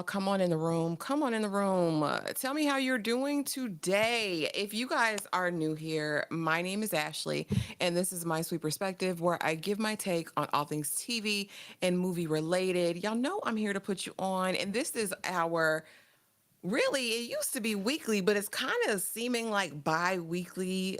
Come on in the room. Come on in the room. Tell me how you're doing today. If you guys are new here, my name is Ashley, and this is My Sweet Perspective, where I give my take on all things TV and movie related. Y'all know I'm here to put you on, and this is our really, it used to be weekly, but it's kind of seeming like bi-weekly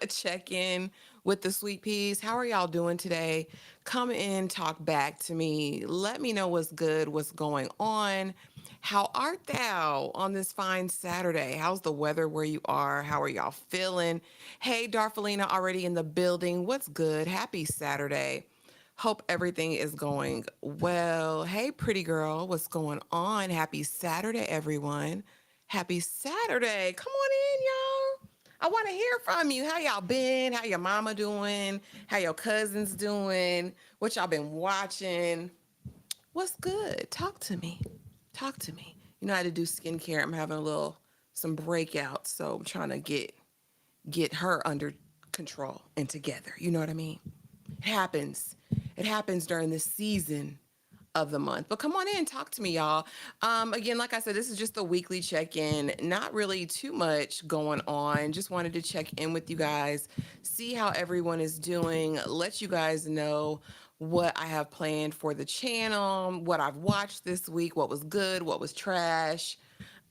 check-in with the sweet peas. How are y'all doing today? Come in, talk back to me. Let me know what's good, what's going on. How art thou on this fine Saturday? How's the weather where you are? How are y'all feeling? Hey, Darfalina already in the building. What's good? Happy Saturday. Hope everything is going well. Hey, pretty girl, what's going on? Happy Saturday, everyone. Happy Saturday. Come on in, y'all. I want to hear from you. How y'all been? How your mama doing? How your cousins doing? What y'all been watching? What's good? Talk to me. Talk to me. You know, I had to do skincare. I'm having some breakouts, so I'm trying to get her under control and together. You know what I mean? It happens. It happens during this season of the month. But come on in, talk to me, y'all. Again, like I said, this is just a weekly check-in. Not really too much going on. Just wanted to check in with you guys, see how everyone is doing, let you guys know what I have planned for the channel, what I've watched this week, what was good, what was trash.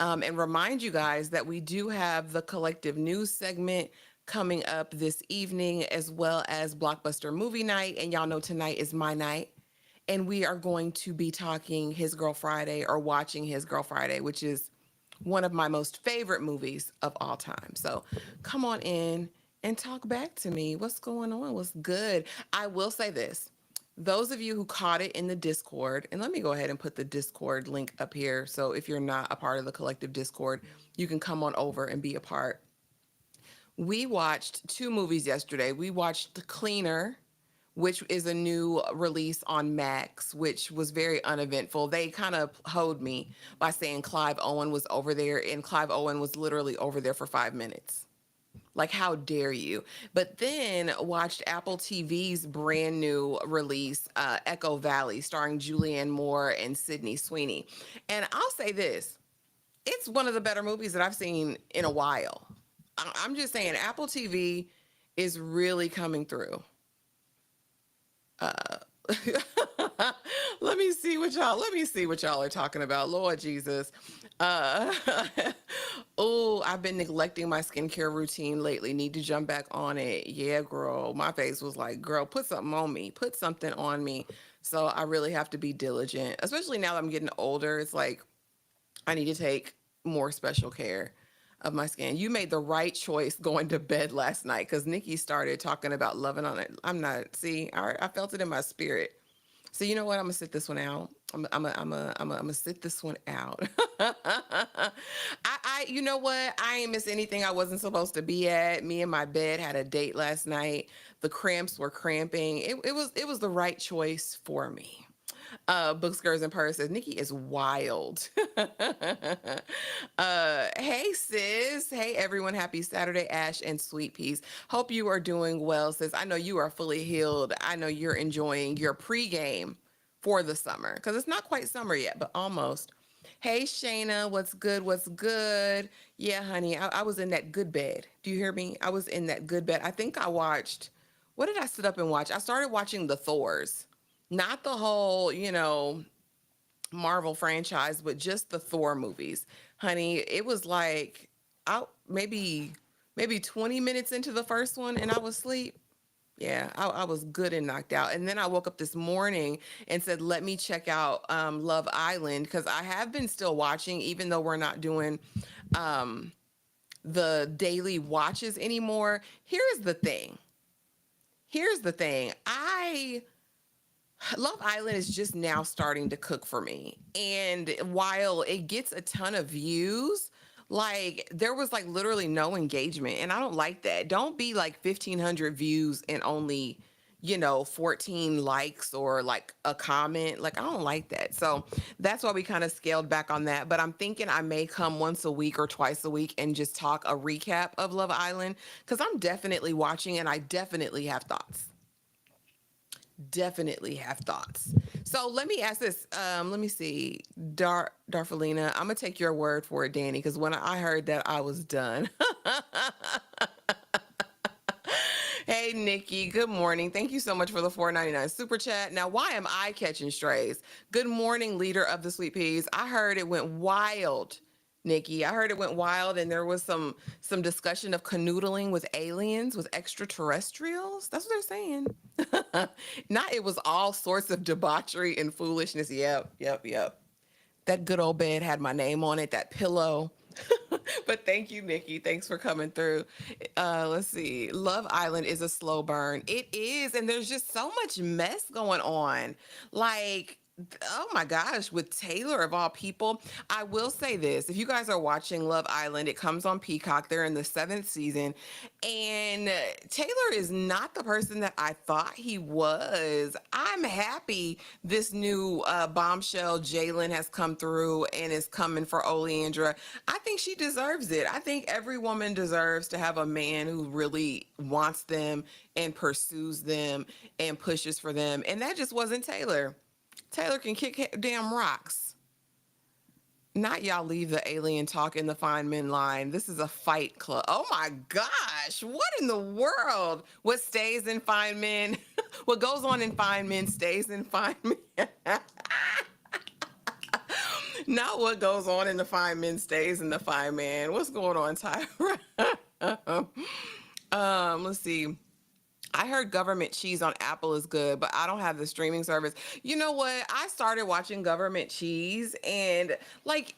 And remind you guys that we do have the collective news segment coming up this evening, as well as Blockbuster Movie Night. And y'all know tonight is my night. And we are going to be talking His Girl Friday, or watching His Girl Friday, which is one of my most favorite movies of all time. So come on in and talk back to me. What's going on? What's good? I will say this. Those of you who caught it in the Discord, and let me go ahead and put the Discord link up here. So if you're not a part of the collective Discord, you can come on over and be a part. We watched two movies yesterday. We watched The Cleaner, which is a new release on Max, which was very uneventful. They kind of hoed me by saying Clive Owen was over there, and Clive Owen was literally over there for 5 minutes. Like, how dare you? But then watched Apple TV's brand new release, Echo Valley, starring Julianne Moore and Sydney Sweeney. And I'll say this, it's one of the better movies that I've seen in a while. I'm just saying, Apple TV is really coming through. Let me see what y'all are talking about. Lord Jesus. Uh oh, I've been neglecting my skincare routine lately. Need to jump back on it. Yeah, girl. My face was like, girl, put something on me. Put something on me. So I really have to be diligent, especially now that I'm getting older. It's like I need to take more special care of my skin. You made the right choice going to bed last night, because Nikki started talking about loving on it. I'm not, see, I felt it in my spirit. So you know what? I'm gonna sit this one out. I'm gonna sit this one out. You know what? I ain't miss anything I wasn't supposed to be at. Me and my bed had a date last night. The cramps were cramping. It was the right choice for me. Book Skirts and Purse says Nikki is wild. Hey sis, hey everyone, happy Saturday, Ash and Sweet Peas. Hope you are doing well, sis. I know you are fully healed. I know you're enjoying your pregame for the summer, because it's not quite summer yet, but almost. Hey Shayna, what's good? What's good? Yeah, honey, I was in that good bed. Do you hear me? I was in that good bed. I think I watched. What did I sit up and watch? I started watching the Thors, not the whole, Marvel franchise, but just the Thor movies. Honey, it was like out maybe 20 minutes into the first one and I was asleep. Yeah, I was good and knocked out. And then I woke up this morning and said, let me check out Love Island, because I have been still watching, even though we're not doing the daily watches anymore. Here's the thing. I Love Island is just now starting to cook for me. And while it gets a ton of views, like there was like literally no engagement. And I don't like that. Don't be like 1,500 views and only, 14 likes or like a comment. Like, I don't like that. So that's why we kind of scaled back on that. But I'm thinking I may come once a week or twice a week and just talk a recap of Love Island, because I'm definitely watching and I definitely have thoughts. definitely have thoughts. So let me ask this. Let me see. Darfalina, I'm gonna take your word for it, Danny, because when I heard that, I was done. Hey, Nikki. Good morning. Thank you so much for the 4.99 super chat. Now, why am I catching strays? Good morning, leader of the Sweet Peas. I heard it went wild, Nikki. I heard it went wild, and there was some discussion of canoodling with aliens, with extraterrestrials. That's what they're saying. Not it was all sorts of debauchery and foolishness. Yep, yep, yep. That good old bed had my name on it, that pillow. But thank you, Nikki. Thanks for coming through. Let's see. Love Island is a slow burn. It is. And there's just so much mess going on. Like, oh my gosh, with Taylor of all people. I will say this. If you guys are watching Love Island, it comes on Peacock. They're in the 7th season. And Taylor is not the person that I thought he was. I'm happy this new bombshell Jalen has come through and is coming for Oleandra. I think she deserves it. I think every woman deserves to have a man who really wants them and pursues them and pushes for them. And that just wasn't Taylor. Taylor can kick damn rocks. Not y'all leave the alien talk in the fine men line. This is a fight club. Oh my gosh. What in the world? What stays in fine men? What goes on in fine men stays in fine men. Not what goes on in the fine men stays in the fine man. What's going on, Tyra? Let's see. I heard government cheese on Apple is good, but I don't have the streaming service. You know what? I started watching government cheese and like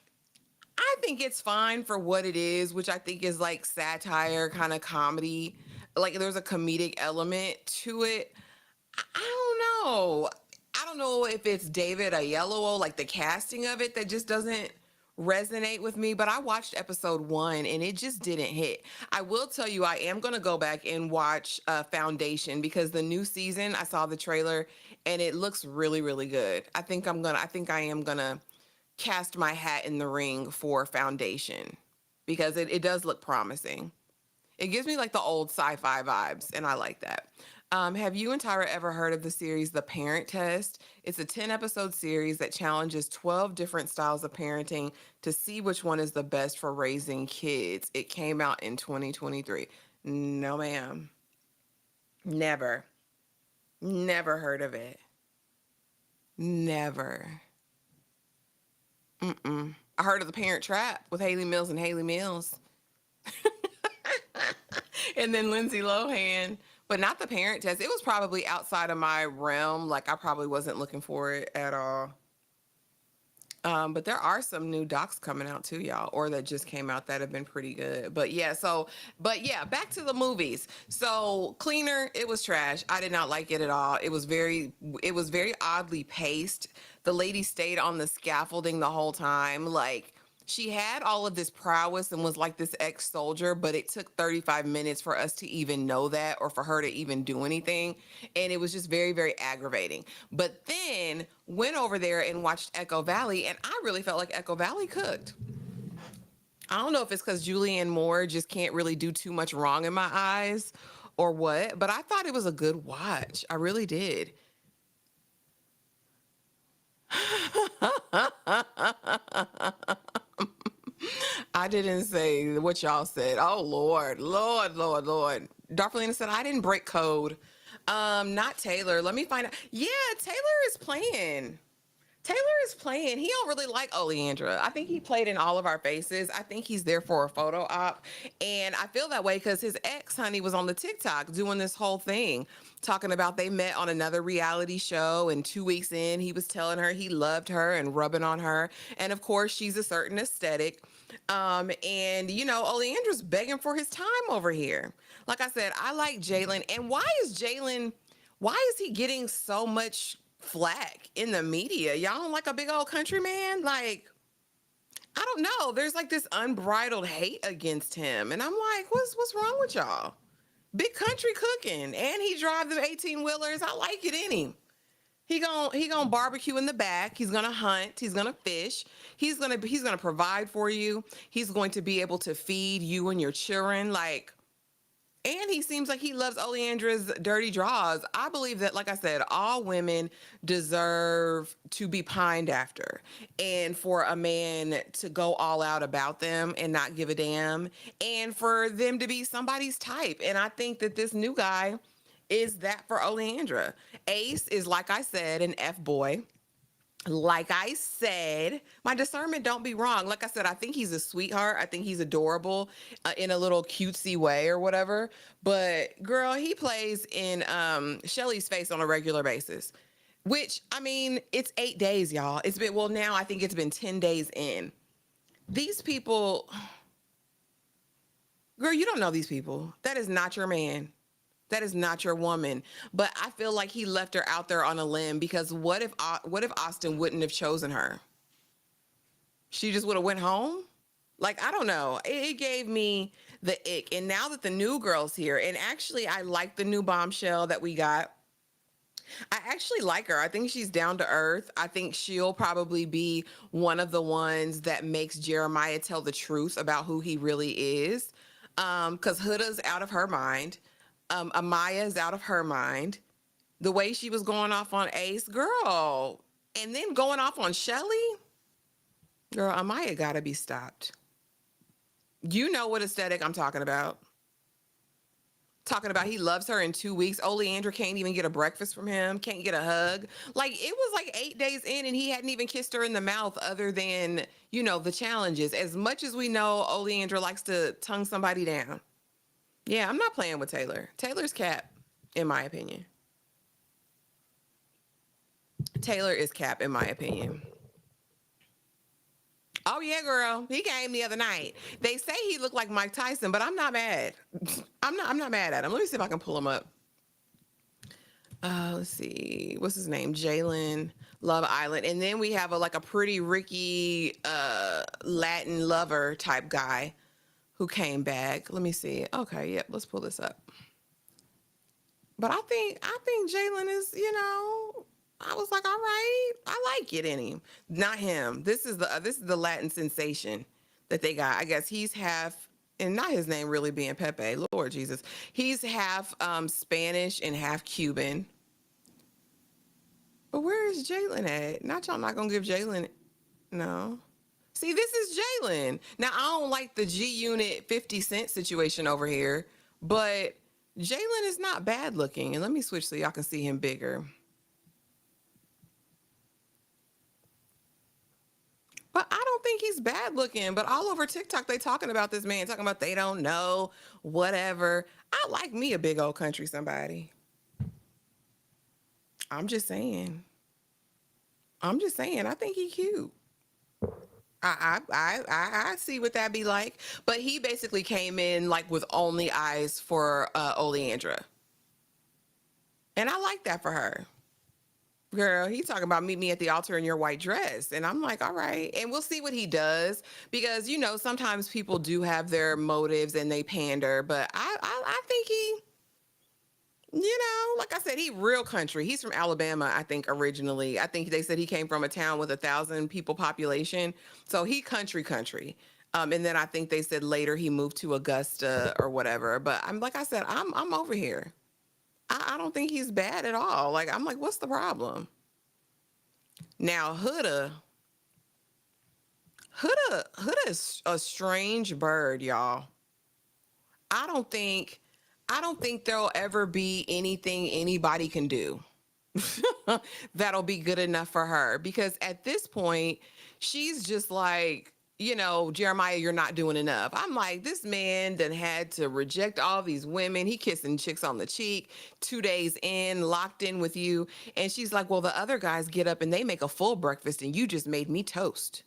I think it's fine for what it is, which I think is like satire, kind of comedy. Like there's a comedic element to it. I don't know. I don't know if it's David Oyelowo, like the casting of it that just doesn't resonate with me, but I watched episode 1 and it just didn't hit. I will tell you I am going to go back and watch Foundation because the new season, I saw the trailer and it looks really really good. I think I am going to cast my hat in the ring for Foundation because it does look promising. It gives me like the old sci-fi vibes, and I like that. Have you and Tyra ever heard of the series The Parent Test? It's a 10-episode series that challenges 12 different styles of parenting to see which one is the best for raising kids. It came out in 2023. No, ma'am. Never. Never heard of it. Never. Mm-mm. I heard of The Parent Trap with Haley Mills and Haley Mills. And then Lindsay Lohan, but not The Parent Test. It was probably outside of my realm. Like I probably wasn't looking for it at all. But there are some new docs coming out too, y'all, or that just came out that have been pretty good. But yeah, back to the movies. So Cleaner, it was trash. I did not like it at all. It was very oddly paced. The lady stayed on the scaffolding the whole time. Like she had all of this prowess and was like this ex-soldier, but it took 35 minutes for us to even know that or for her to even do anything. And it was just very, very aggravating. But then went over there and watched Echo Valley, and I really felt like Echo Valley cooked. I don't know if it's because Julianne Moore just can't really do too much wrong in my eyes or what, but I thought it was a good watch. I really did. I didn't say what y'all said. Oh Lord, Lord, Lord, Lord. Darflina said I didn't break code. Not Taylor. Let me find out. Yeah, Taylor is playing. Taylor is playing. He don't really like Oleandra. I think he played in All of Our Faces. I think he's there for a photo op. And I feel that way because his ex, honey, was on the TikTok doing this whole thing, talking about they met on another reality show. And 2 weeks in, he was telling her he loved her and rubbing on her. And of course, she's a certain aesthetic. And you know, Oleandra's begging for his time over here. Like I said, I like Jalen. And why is he getting so much flack in the media? Y'all don't like a big old country man? Like, I don't know. There's like this unbridled hate against him. And I'm like, what's wrong with y'all? Big country cooking. And he drive the 18-wheelers. I like it in him. He gonna barbecue in the back. He's gonna hunt. He's gonna fish. He's gonna provide for you. He's going to be able to feed you and your children. Like, And he seems like he loves Oleandra's dirty draws. I believe that, like I said, all women deserve to be pined after. And for a man to go all out about them and not give a damn. And for them to be somebody's type. And I think that this new guy is that for Oleandra. Ace is, like I said, an F boy. Like I said, my discernment don't be wrong. Like I said, I think he's a sweetheart. I think he's adorable in a little cutesy way or whatever. But girl, he plays in Shelly's face on a regular basis. Which, I mean, it's 8 days, y'all. It's been, well, now I think it's been 10 days in. These people, girl, you don't know these people. That is not your man. That is not your woman. But I feel like he left her out there on a limb because what if Austin wouldn't have chosen her? She just would have went home? Like, I don't know. It gave me the ick. And now that the new girl's here, and actually I like the new bombshell that we got. I actually like her. I think she's down to earth. I think she'll probably be one of the ones that makes Jeremiah tell the truth about who he really is. Because Huda's out of her mind. Amaya's out of her mind. The way she was going off on Ace, girl, and then going off on Shelly, girl, Amaya gotta be stopped. You know what aesthetic I'm talking about. Talking about he loves her in 2 weeks. Oleandra can't even get a breakfast from him, can't get a hug. Like, it was like 8 days in and he hadn't even kissed her in the mouth other than, the challenges. As much as we know Oleandra likes to tongue somebody down. Yeah, I'm not playing with Taylor. Taylor's cap, in my opinion. Taylor is cap, in my opinion. Oh yeah, girl. He came the other night. They say he looked like Mike Tyson, but I'm not mad. I'm not mad at him. Let me see if I can pull him up. Let's see. What's his name? Jalen, Love Island. And then we have a pretty Ricky Latin lover type guy who came back. Let me see. Okay, yep, let's pull this up. But I think Jalen is, I was like, all right, I like it in him. Not him. This is the Latin sensation that they got. I guess he's half, and not his name really being Pepe. Lord Jesus, he's half Spanish and half Cuban. But where is Jalen at? Not y'all not gonna give Jalen. No. See, this is Jalen. Now I don't like the G Unit 50 Cent situation over here, but Jalen is not bad looking. And let me switch so y'all can see him bigger. But I don't think he's bad looking. But all over TikTok, they talking about this man, talking about they don't know, whatever. I like me a big old country somebody. I'm just saying. I think he cute. I see what that be like. But he basically came in like with only eyes for Oleandra. And I like that for her. Girl, he talking about meet me at the altar in your white dress. And I'm like, all right. And we'll see what he does. Because, sometimes people do have their motives and they pander. But I think he, like I said, he real country. He's from Alabama, I think, originally. I think they said he came from a town with 1,000 people population. So he country. And then I think they said later he moved to Augusta or whatever. But I'm like I said, I'm over here. I don't think he's bad at all. Like, I'm like, what's the problem? Now, Huda is a strange bird, y'all. I don't think there'll ever be anything anybody can do that'll be good enough for her. Because at this point, she's just like, Jeremiah, you're not doing enough. I'm like, this man that had to reject all these women. He kissing chicks on the cheek, 2 days in, locked in with you. And she's like, well, the other guys get up and they make a full breakfast and you just made me toast.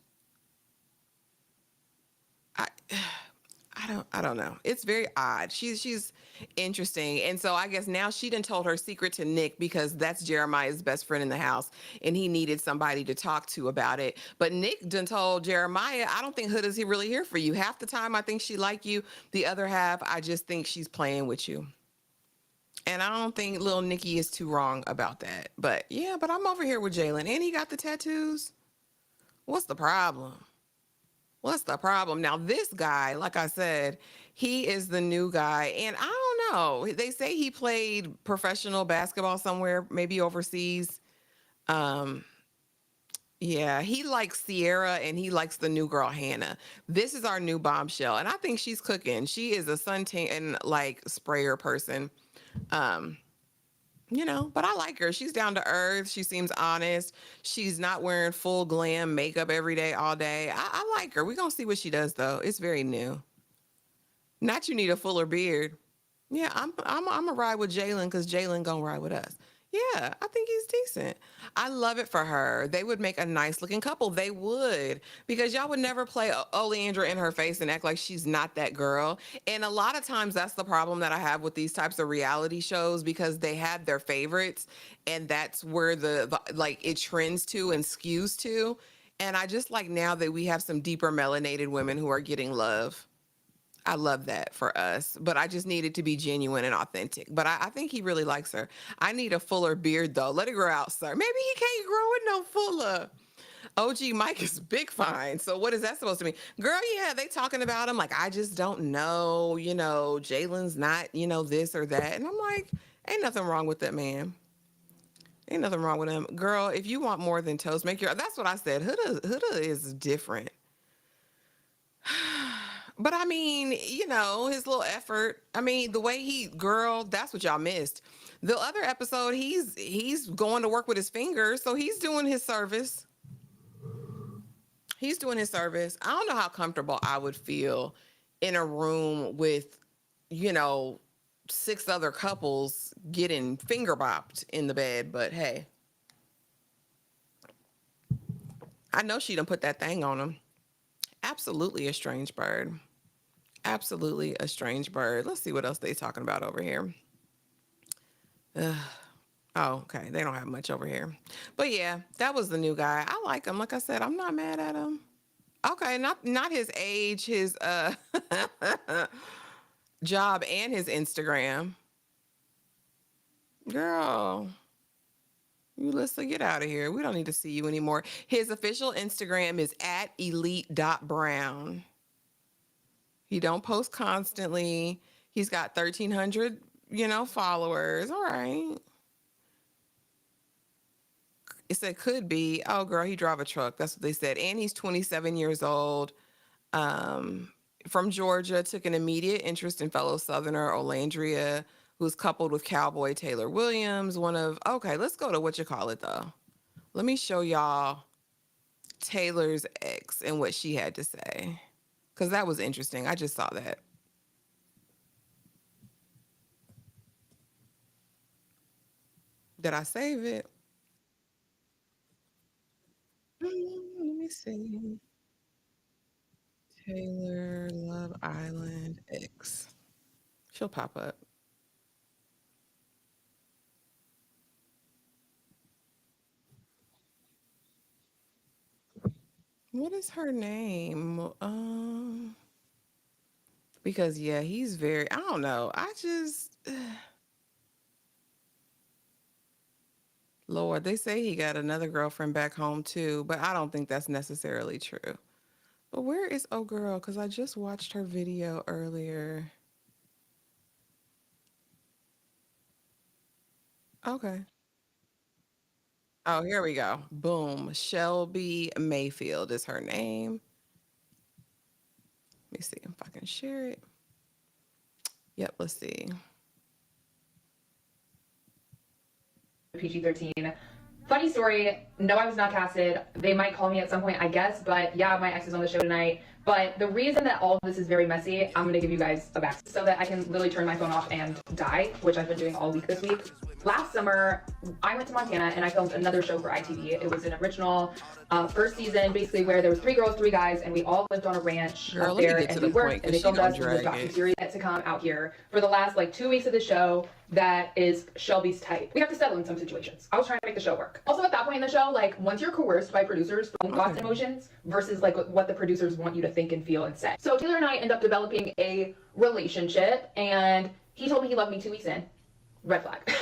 I don't know. It's very odd. She's interesting. And so I guess now she done told her secret to Nick because that's Jeremiah's best friend in the house and he needed somebody to talk to about it. But Nick done told Jeremiah, I don't think Hood is really here for you. Half the time I think she like you. The other half, I just think she's playing with you. And I don't think little Nikki is too wrong about that. But yeah, but I'm over here with Jalen and he got the tattoos. What's the problem? What's the problem? Now, this guy, like I said, he is the new guy. And I don't know. They say he played professional basketball somewhere, maybe overseas. Um, yeah, he likes Sierra and he likes the new girl Hannah. This is our new bombshell, and I think she's cooking. She is a suntan like sprayer person. Um, but I like her. She's down to earth. She seems honest. She's not wearing full glam makeup every day, all day. I like her. We're gonna see what she does though. It's very new. Not you need a fuller beard. Yeah, I'm a ride with Jalen because Jalen gonna ride with us. Yeah, I think he's decent. I love it for her. They would make a nice looking couple. They would, because y'all would never play Oleandra in her face and act like she's not that girl. And a lot of times that's the problem that I have with these types of reality shows, because they have their favorites and that's where the like it trends to and skews to. And I just like now that we have some deeper melanated women who are getting love. I love that for us, but I just need it to be genuine and authentic. But I think he really likes her. I need a fuller beard though. Let it grow out, sir. Maybe he can't grow it no fuller. OG Mike is big fine. So what is that supposed to mean? Girl, yeah, they talking about him like, I just don't know, Jalen's not, this or that. And I'm like, ain't nothing wrong with that man. Ain't nothing wrong with him. Girl, if you want more than toast, that's what I said. Huda is different. But I mean, his little effort. I mean, the way girl, that's what y'all missed. The other episode, he's going to work with his fingers, so he's doing his service. He's doing his service. I don't know how comfortable I would feel in a room with, 6 other couples getting finger bopped in the bed, but hey. I know she done put that thing on him. Absolutely a strange bird. Absolutely a strange bird. Let's see what else they talking about over here. Oh, okay. They don't have much over here. But yeah, that was the new guy. I like him. Like I said, I'm not mad at him. Okay, not his age, his job, and his Instagram. Girl, you listen, get out of here. We don't need to see you anymore. His official Instagram is @elite.brown. He don't post constantly. He's got 1,300, followers. All right. It said could be. Oh, girl, he drive a truck. That's what they said. And he's 27 years old. From Georgia, took an immediate interest in fellow Southerner Olandria, who's coupled with cowboy Taylor Williams. Okay, let's go to what you call it, though. Let me show y'all Taylor's ex and what she had to say, because that was interesting. I just saw that. Did I save it? Let me see. Taylor Love Island X. She'll pop up. What is her name? Because yeah, he's very, I don't know. I just Lord, they say he got another girlfriend back home too, but I don't think that's necessarily true. But where is Oh Girl? Because I just watched her video earlier. Okay. Oh, here we go. Boom. Shelby Mayfield is her name. Let me see if I can share it. Yep, let's see. PG-13. Funny story. No, I was not casted. They might call me at some point, I guess. But yeah, my ex is on the show tonight. But the reason that all of this is very messy, I'm going to give you guys a back so that I can literally turn my phone off and die, which I've been doing all week this week. Last summer, I went to Montana and I filmed another show for ITV. It was an original first season, basically where there was 3 girls, 3 guys, and we all lived on a ranch up there, and we worked, and they filmed us in the docuseries to come out here for the last 2 weeks of the show. That is Shelby's type. We have to settle in some situations. I was trying to make the show work. Also, at that point in the show, once you're coerced by producers, thoughts and emotions versus what the producers want you to think and feel and say. So Taylor and I end up developing a relationship, and he told me he loved me 2 weeks in. Red flag.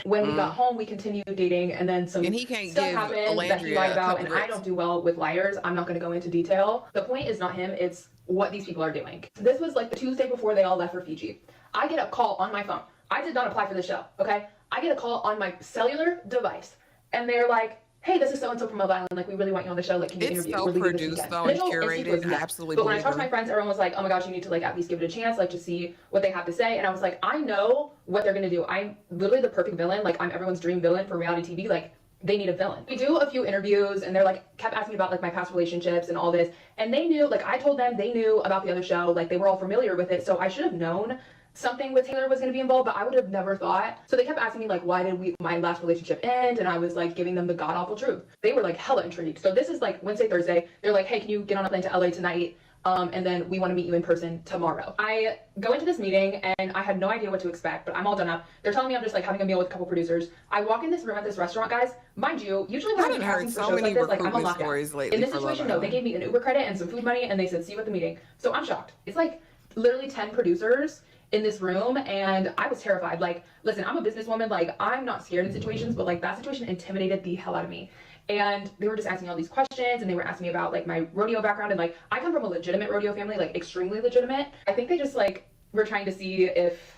When we got home, we continued dating, and then some And he can't stuff give happened that he Olandria lied a about, couple and I grits. don't do well with liars. I'm not going to go into detail. The point is not him, it's what these people are doing. This was like the Tuesday before they all left for Fiji. I get a call on my phone. I did not apply for the show, okay? I get a call on my cellular device, and they're like, hey, this is so-and-so from Love Island. Like, we really want you on the show. Like, can you It's interview? so We're leaving this produced weekend. though and Initial instinct was curated. I yes. absolutely But when I believe talked to my them. friends, everyone was like, oh my gosh, you need to like at least give it a chance, like to see what they have to say. And I was like, I know what they're gonna do. I'm literally the perfect villain. Like, I'm everyone's dream villain for reality TV. Like, they need a villain. We do a few interviews, and they're like kept asking me about like my past relationships and all this. And they knew, like I told them, they knew about the other show. Like, they were all familiar with it. So I should have known something with Taylor was going to be involved, but I would have never thought. So they kept asking me like, why did my last relationship end? And I was like giving them the god awful truth. They were like hella intrigued. So this is like Wednesday, Thursday. They're like, hey, can you get on a plane to LA tonight? And then we want to meet you in person tomorrow. I go into this meeting and I had no idea what to expect, but I'm all done up. They're telling me I'm just like having a meal with a couple producers. I walk in this room at this restaurant, guys. Mind you, usually when I I'm done casting heard for so shows many like this, like I'm on recruitment lockdown. stories lately In this for Love situation, no, they Island. gave me an Uber credit and some food money, and they said, see you at the meeting. So I'm shocked. It's like literally 10 producers in this room, and I was terrified. Like, listen, I'm a businesswoman. Like, I'm not scared in situations, but like that situation intimidated the hell out of me. And they were just asking me all these questions, and they were asking me about like my rodeo background, and like I come from a legitimate rodeo family, like extremely legitimate. I think they just like were trying to see if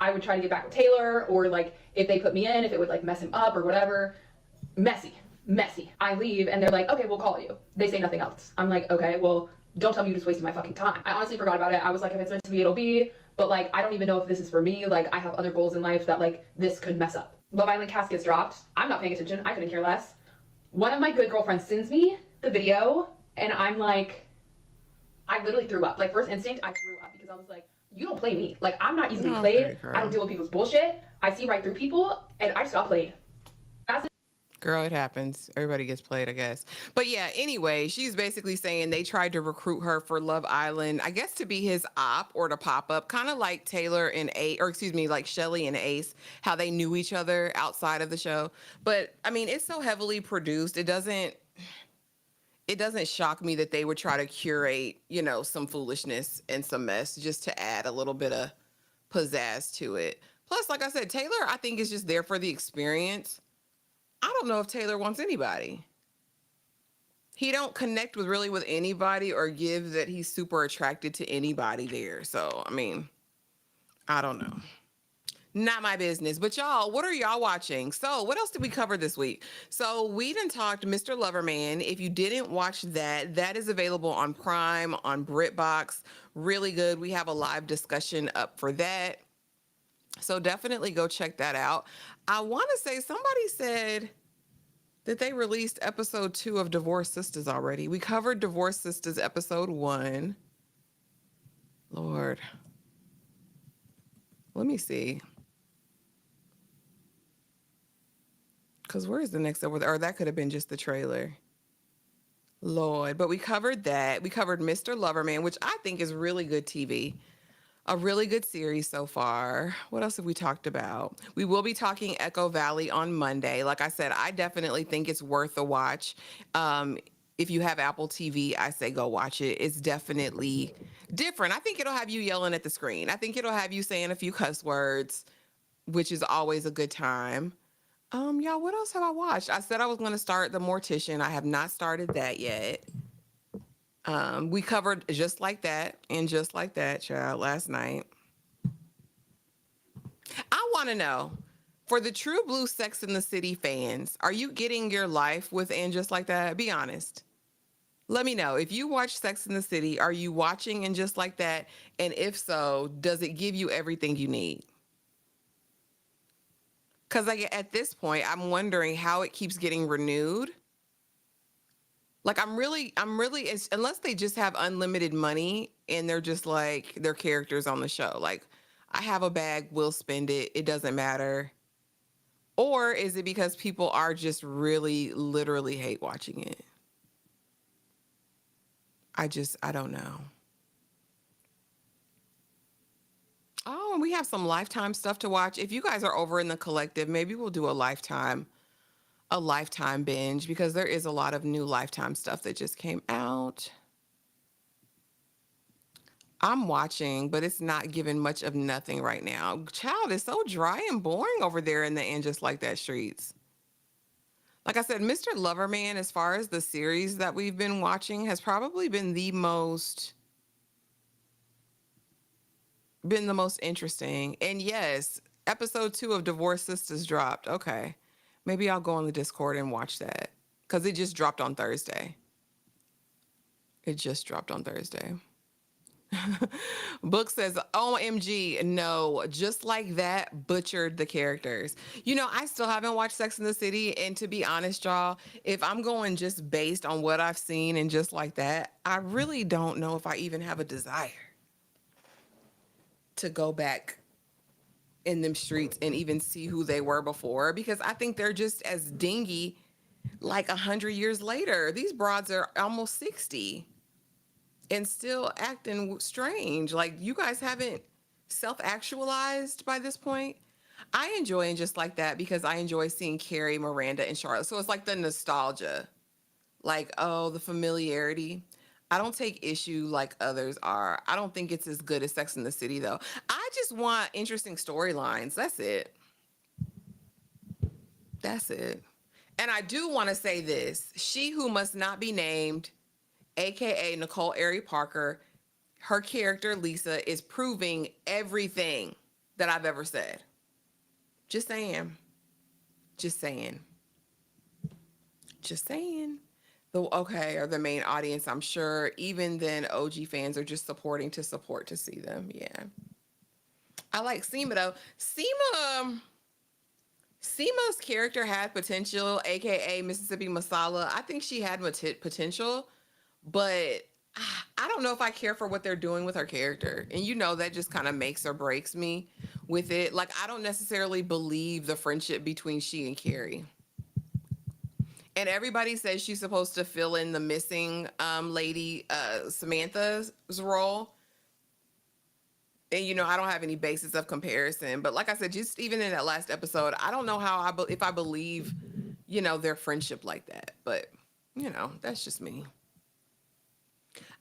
I would try to get back with Taylor, or like if they put me in, if it would like mess him up or whatever. Messy. I leave and they're like, okay, we'll call you. They say nothing else. I'm like, okay, well, don't tell me you just wasted my fucking time. I honestly forgot about it. I was like, if it's meant to be, it'll be. But like, I don't even know if this is for me. Like, I have other goals in life that like this could mess up. Love Island cast gets dropped. I'm not paying attention. I couldn't care less. One of my good girlfriends sends me the video, and I'm like, I literally threw up. Like, first instinct, I threw up because I was like, you don't play me. Like, I'm not easily played. Okay, girl. I don't deal with people's bullshit. I see right through people, and I just got played. That's Girl, it happens. Everybody gets played, I guess. But yeah, anyway, she's basically saying they tried to recruit her for Love Island, I guess to be his op or to pop up, kind of like Taylor and Ace, or excuse me, like Shelly and Ace, how they knew each other outside of the show. But I mean, it's so heavily produced. It doesn't shock me that they would try to curate, some foolishness and some mess just to add a little bit of pizzazz to it. Plus, like I said, Taylor, I think is just there for the experience. I don't know if Taylor wants anybody. He don't connect with anybody or give that he's super attracted to anybody there. So, I mean, I don't know. Not my business. But y'all, what are y'all watching? So, what else did we cover this week? So, we done talked Mr. Loverman. If you didn't watch that, that is available on Prime, on BritBox. Really good. We have a live discussion up for that. So definitely go check that out. I want to say somebody said that they released episode 2 of Divorced Sisters already. We covered Divorced Sisters episode 1. Lord. Let me see. Because where's the next episode? Or that could have been just the trailer. Lord. But we covered that. We covered Mr. Loverman, which I think is really good TV. A really good series so far. What else have we talked about? We will be talking Echo Valley on Monday. Like I said, I definitely think it's worth a watch. If you have Apple TV, I say go watch it. It's definitely different. I think it'll have you yelling at the screen. I think it'll have you saying a few cuss words, which is always a good time. Y'all, what else have I watched? I said I was going to start The Mortician. I have not started that yet. We covered Just Like That and Just Like That, child, last night. I want to know, for the true blue Sex in the City fans, are you getting your life with And Just Like That? Be honest. Let me know. If you watch Sex in the City, are you watching And Just Like That? And if so, does it give you everything you need? Because at this point, I'm wondering how it keeps getting renewed. Like, I'm really, unless they just have unlimited money and they're just like, their characters on the show. Like, I have a bag, we'll spend it. It doesn't matter. Or is it because people are just really, literally hate watching it? I don't know. Oh, and we have some Lifetime stuff to watch. If you guys are over in the collective, maybe we'll do a Lifetime binge, because there is a lot of new Lifetime stuff that just came out. I'm watching, but it's not giving much of nothing right now. Child, is so dry and boring over there in the And Just Like That streets. Like I said, Mr. Loverman, as far as the series that we've been watching, has probably been the most been the most interesting. And yes, episode 2 of Divorce Sisters dropped. Okay. Maybe I'll go on the Discord and watch that because it just dropped on Thursday. It just dropped on Thursday. Book says, OMG, no, just like that, butchered the characters. I still haven't watched Sex in the City. And to be honest, y'all, if I'm going just based on what I've seen and just like that, I really don't know if I even have a desire to go back in them streets and even see who they were before because I think they're just as dingy like 100 years later. These broads are almost 60 and still acting strange. Like you guys haven't self-actualized by this point. I enjoy it just like that because I enjoy seeing Carrie, Miranda, and Charlotte. So it's like the nostalgia, like, oh, the familiarity. I don't take issue like others are. I don't think it's as good as Sex in the City though. I just want interesting storylines. That's it. That's it. And I do want to say this. She Who Must Not Be Named, aka Nicole Ari Parker, her character Lisa is proving everything that I've ever said. Just saying. Just saying. Just saying. Or the main audience, I'm sure. Even then, OG fans are just supporting to support to see them. Yeah. I like Seema though. Seema's character had potential, aka Mississippi Masala. I think she had potential, but I don't know if I care for what they're doing with her character. And that just kind of makes or breaks me with it. Like, I don't necessarily believe the friendship between she and Carrie. And everybody says she's supposed to fill in the missing lady, Samantha's role. And I don't have any basis of comparison. But like I said, just even in that last episode, I don't know how if I believe, their friendship like that. But that's just me.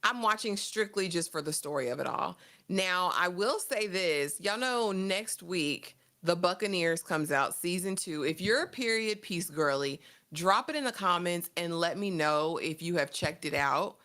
I'm watching strictly just for the story of it all. Now, I will say this. Y'all know next week, The Buccaneers comes out, season 2. If you're a period piece girly, drop it in the comments and let me know if you have checked it out.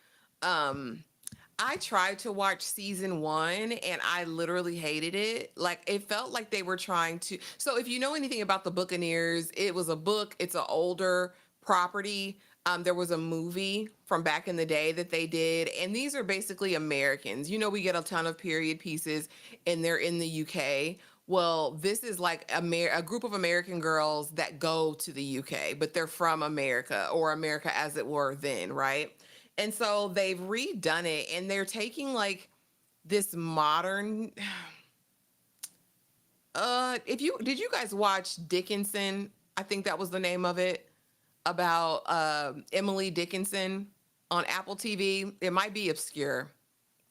I tried to watch season 1 and I literally hated it. Like, it felt like they were trying to. So if you know anything about The Buccaneers, it was a book. It's an older property. There was a movie from back in the day that they did, and these are basically Americans. We get a ton of period pieces, and they're in the UK. Well, this is like a group of American girls that go to the UK, but they're from America, or America as it were then, right? And so they've redone it, and they're taking like this modern. Did you guys watch Dickinson? I think that was the name of it, about Emily Dickinson on Apple TV. It might be obscure.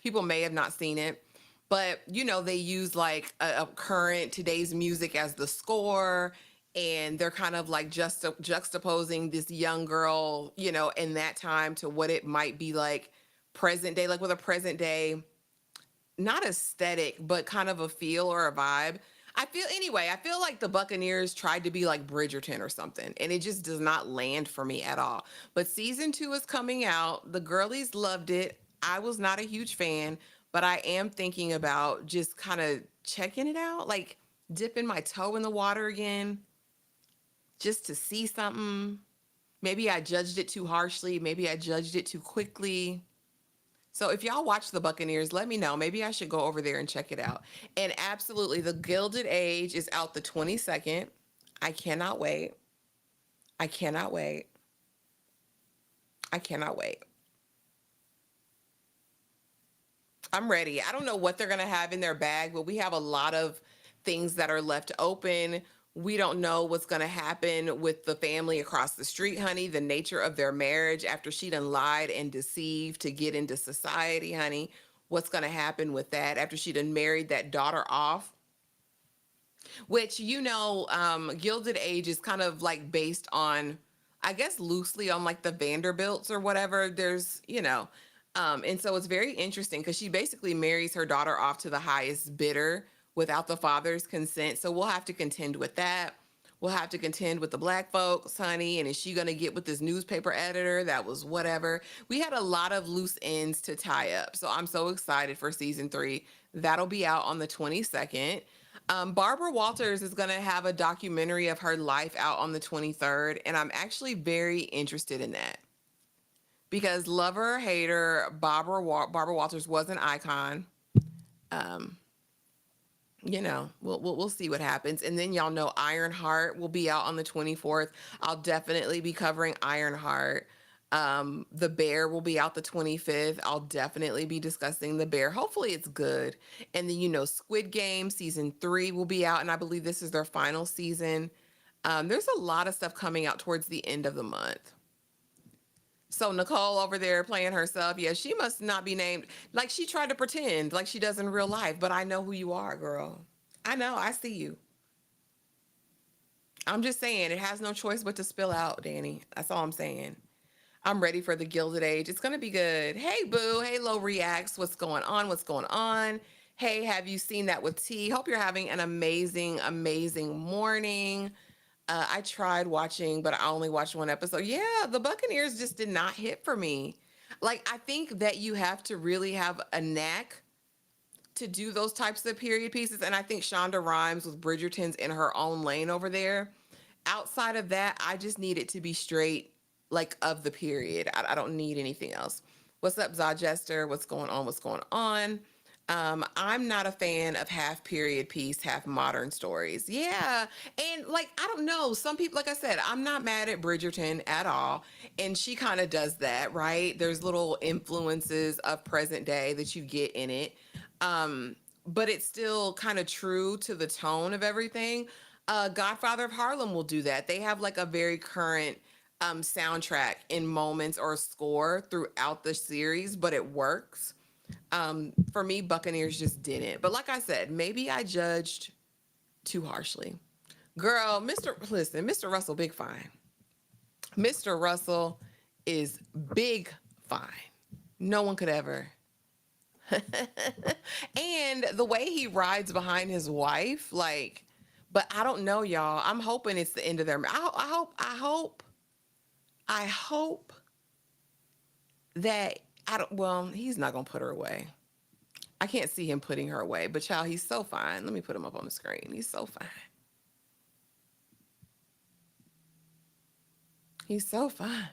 People may have not seen it, but they use like a current today's music as the score, and they're kind of like juxtaposing this young girl, in that time to what it might be like present day, like with a present day, not aesthetic, but kind of a feel or a vibe. I feel like the Buccaneers tried to be like Bridgerton or something, and it just does not land for me at all. But season 2 is coming out. The girlies loved it. I was not a huge fan, but I am thinking about just kind of checking it out, like dipping my toe in the water again, just to see something. Maybe I judged it too harshly. Maybe I judged it too quickly. So if y'all watch The Buccaneers, let me know. Maybe I should go over there and check it out. And absolutely, The Gilded Age is out the 22nd. I cannot wait. I cannot wait. I cannot wait. I'm ready. I don't know what they're going to have in their bag, but we have a lot of things that are left open. We don't know what's going to happen with the family across the street, honey, the nature of their marriage after she done lied and deceived to get into society, honey. What's going to happen with that after she done married that daughter off? Which, Gilded Age is kind of like based on, I guess, loosely on like the Vanderbilts or whatever. And so it's very interesting because she basically marries her daughter off to the highest bidder without the father's consent. So we'll have to contend with that. We'll have to contend with the black folks, honey. And is she going to get with this newspaper editor that was whatever? We had a lot of loose ends to tie up. So I'm so excited for season 3. That'll be out on the 22nd. Barbara Walters is going to have a documentary of her life out on the 23rd, and I'm actually very interested in that because lover, hater, Barbara Walters was an icon. Um, we'll see what happens. And then y'all know Ironheart will be out on the 24th. I'll definitely be covering Ironheart. The Bear will be out the 25th. I'll definitely be discussing The Bear. Hopefully it's good. And then, Squid Game season 3 will be out. And I believe this is their final season. There's a lot of stuff coming out towards the end of the month. So Nicole over there playing herself, yeah, she must not be named. Like she tried to pretend like she does in real life, but I know who you are, girl. I know, I see you. I'm just saying it has no choice but to spill out, Danny. That's all I'm saying. I'm ready for the Gilded Age. It's gonna be good. Hey Boo, hey Low Reacts. What's going on? What's going on? Hey, have you seen that with T? Hope you're having an amazing, amazing morning. I tried watching, but I only watched one episode. Yeah, the Buccaneers just did not hit for me. Like, I think that you have to really have a knack to do those types of period pieces. And I think Shonda Rhimes with Bridgerton's in her own lane over there. Outside of that, I just need it to be straight, like, of the period. I don't need anything else. What's up, Zodjester? What's going on? What's going on? I'm not a fan of half period piece, half modern stories. Yeah. And like, I don't know. Some people, like I said, I'm not mad at Bridgerton at all. And she kind of does that, right? There's little influences of present day that you get in it. But it's still kind of true to the tone of everything. Godfather of Harlem will do that. They have like a very current soundtrack in moments or score throughout the series, but it works. For me, Buccaneers just didn't. But like I said, maybe I judged too harshly. Girl, Mr. Russell, big fine. Mr. Russell is big fine. No one could ever. And the way he rides behind his wife, like, but I don't know, y'all. I'm hoping it's the end of their. I hope that I don't. Well, he's not gonna put her away. I can't see him putting her away, but child, he's so fine. Let me put him up on the screen. He's so fine. He's so fine.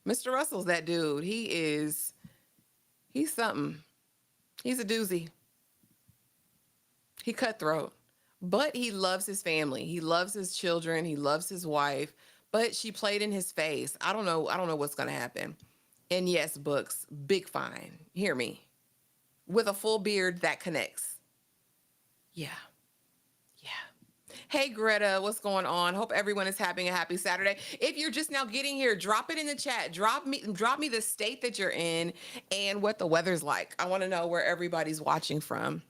Mr. Russell's that dude. He's something. He's a doozy. He cutthroat, but he loves his family. He loves his children. He loves his wife, but she played in his face. I don't know. I don't know what's going to happen. And yes, books, big fine. Hear me. With a full beard that connects. Yeah. Yeah. Hey Greta, what's going on? Hope everyone is having a happy Saturday. If you're just now getting here, drop it in the chat. Drop me the state that you're in and what the weather's like. I want to know where everybody's watching from.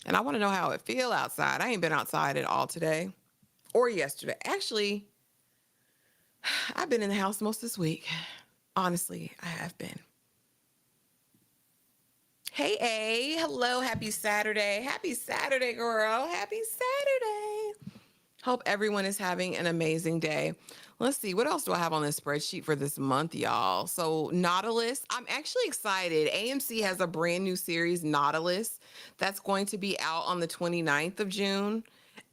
And I want to know how it feel outside. I ain't been outside at all today or yesterday. Actually, I've been in the house most this week. Honestly, I have been. Hey, A. Hello. Happy Saturday. Happy Saturday, girl. Happy Saturday. Hope everyone is having an amazing day. Let's see. What else do I have on this spreadsheet for this month, y'all? So Nautilus, I'm actually excited. AMC has a brand new series, Nautilus, that's going to be out on the 29th of June.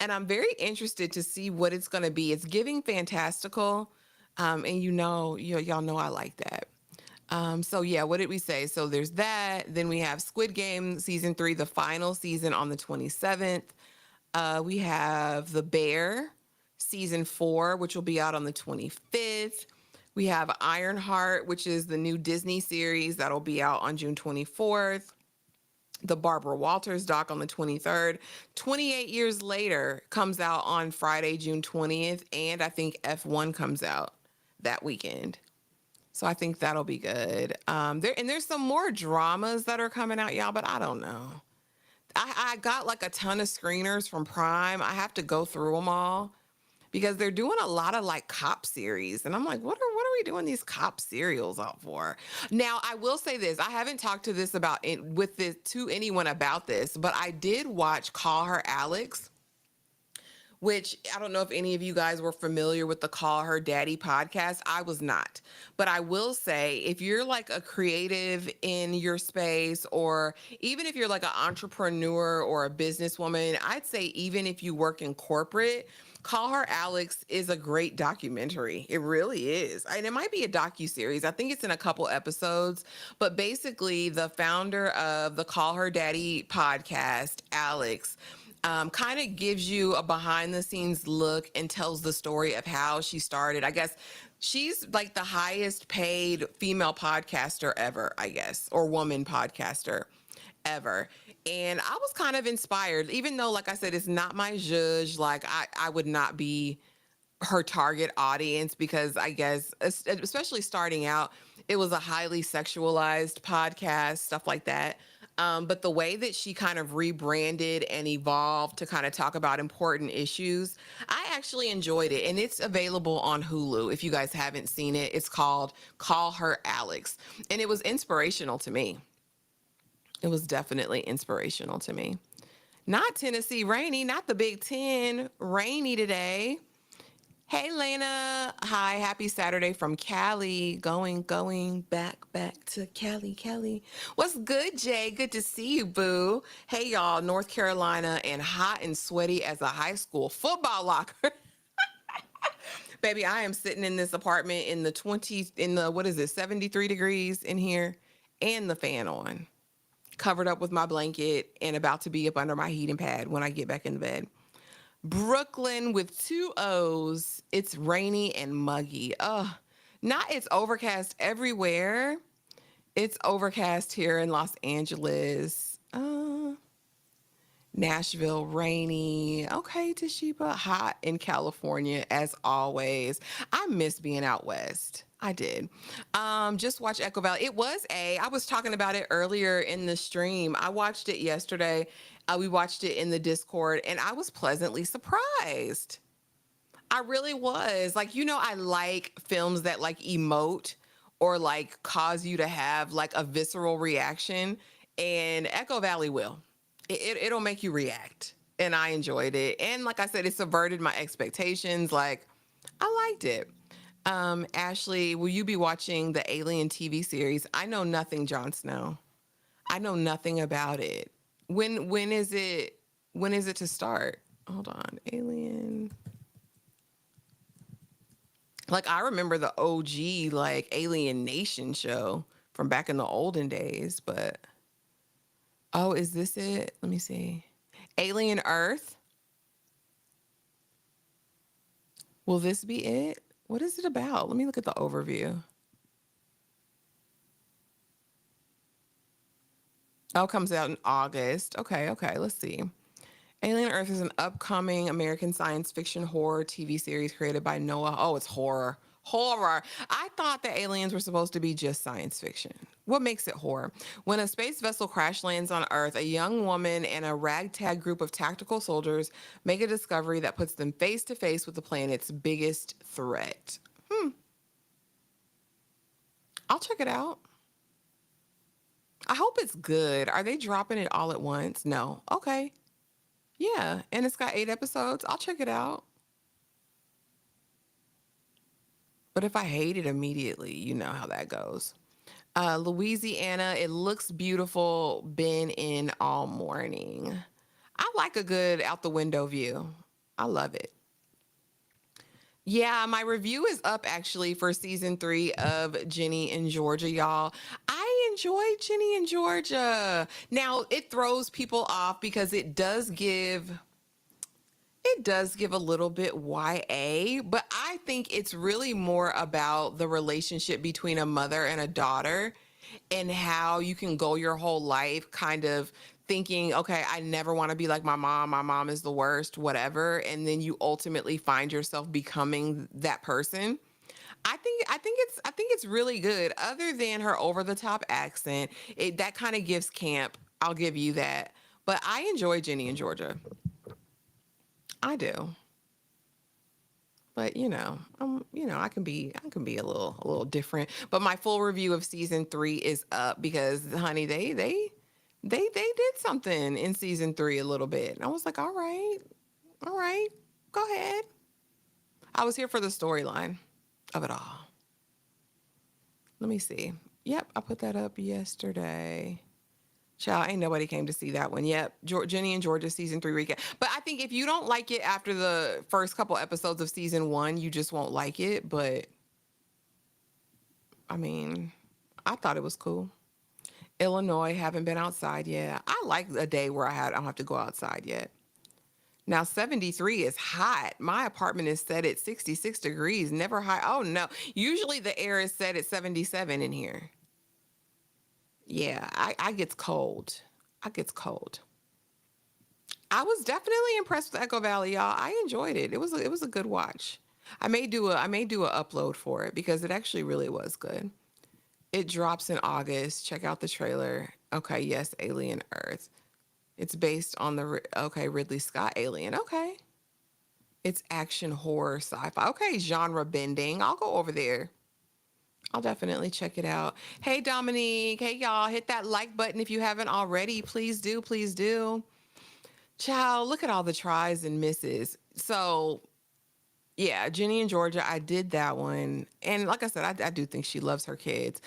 And I'm very interested to see what it's going to be. It's giving fantastical. And y'all know I like that. So yeah, what did we say? So there's that. Then we have Squid Game season 3, the final season on the 27th. We have The Bear season 4, which will be out on the 25th. We have Ironheart, which is the new Disney series that'll be out on June 24th. The Barbara Walters doc on the 23rd. 28 years later comes out on Friday, June 20th. And I think F1 comes out that weekend. So I think that'll be good. There's some more dramas that are coming out, y'all, but I don't know. I got like a ton of screeners from Prime. I have to go through them all because they're doing a lot of like cop series. And I'm like, what are we doing these cop serials out for? Now, I will say this. I haven't talked to anyone about this, but I did watch Call Her Alex which I don't know if any of you guys were familiar with the Call Her Daddy podcast. I was not. But I will say, if you're like a creative in your space, or even if you're like an entrepreneur or a businesswoman, I'd say even if you work in corporate, Call Her Alex is a great documentary. It really is. And it might be a docu-series. I think it's in a couple episodes. But basically, the founder of the Call Her Daddy podcast, Alex, kind of gives you a behind the scenes look and tells the story of how she started. I guess she's like the highest paid female podcaster ever, I guess, or woman podcaster ever. And I was kind of inspired, even though, like I said, it's not my zhuzh. Like I would not be her target audience because I guess, especially starting out, it was a highly sexualized podcast, stuff like that. But the way that she kind of rebranded and evolved to kind of talk about important issues, I actually enjoyed it. And it's available on Hulu. If you guys haven't seen it, it's called Call Her Alex. And it was inspirational to me. It was definitely inspirational to me. Not Tennessee rainy, not the Big Ten rainy today. Hey, Lena. Hi, happy Saturday from Cali. Going back to Cali. What's good, Jay? Good to see you, boo. Hey, y'all, North Carolina and hot and sweaty as a high school football locker. Baby, I am sitting in this apartment in the 20s, what is it, 73 degrees in here, and the fan on, covered up with my blanket and about to be up under my heating pad when I get back in bed. Brooklyn with two O's. It's rainy and muggy. Not it's overcast everywhere. It's overcast here in Los Angeles. Nashville, rainy. Okay, Toshiba, hot in California as always. I miss being out west. I did. Just watch Echo Valley. I was talking about it earlier in the stream. I watched it yesterday. We watched it in the Discord and I was pleasantly surprised. I really was. Like, I like films that like emote or like cause you to have like a visceral reaction, and Echo Valley will. It'll make you react. And I enjoyed it. And like I said, it subverted my expectations. Like, I liked it. Ashley, will you be watching the Alien TV series? I know nothing, Jon Snow. I know nothing about it. When is it to start? Hold on. Alien. Like, I remember the OG like Alien Nation show from back in the olden days, but oh, is this it? Let me see. Alien Earth. Will this be it? What is it about? Let me look at the overview. Oh, it comes out in August. Okay, let's see. Alien Earth is an upcoming American science fiction horror TV series created by Noah. Oh, it's horror. Horror. I thought the aliens were supposed to be just science fiction. What makes it horror? When a space vessel crash lands on Earth, a young woman and a ragtag group of tactical soldiers make a discovery that puts them face to face with the planet's biggest threat. I'll check it out. I hope it's good. Are they dropping it all at once? No. Okay. Yeah, and it's got 8 episodes. I'll check it out. But if I hate it immediately, you know how that goes. Louisiana, it looks beautiful. Been in all morning. I like a good out the window view. I love it. Yeah, my review is up actually for season 3 of Jenny in Georgia, y'all. I enjoyed Jenny in Georgia. Now, it throws people off because it does give a little bit YA, but I think it's really more about the relationship between a mother and a daughter and how you can go your whole life kind of thinking, okay, I never want to be like my mom. My mom is the worst, whatever. And then you ultimately find yourself becoming that person. I think it's really good. Other than her over the top accent, that kind of gives camp. I'll give you that. But I enjoy Jenny in Georgia. I do. But I can be a little different. But my full review of season 3 is up because, honey, they did something in season 3 a little bit. And I was like, all right, Go ahead. I was here for the storyline of it all. Let me see. Yep, I put that up yesterday. Child, ain't nobody came to see that one. Yep, Jenny and Georgia season 3 recap. But I think if you don't like it after the first couple episodes of season 1, you just won't like it. But I mean, I thought it was cool. Illinois, haven't been outside yet. I like a day where I don't have to go outside yet. Now 73 is hot. My apartment is set at 66 degrees, never high. Oh no. Usually the air is set at 77 in here. Yeah, I gets cold. I gets cold. I was definitely impressed with Echo Valley, y'all. I enjoyed it. It was a good watch. I may do a upload for it because it actually really was good. It drops in August. Check out the trailer. Okay, yes, Alien Earth. It's based on okay, Ridley Scott Alien. Okay. It's action horror sci-fi. Okay, genre bending. I'll go over there. I'll definitely check it out. Hey Dominique. Hey y'all. Hit that like button if you haven't already. Please do. Please do. Child, look at all the tries and misses. So yeah, Jenny and Georgia, I did that one. And like I said, I do think she loves her kids.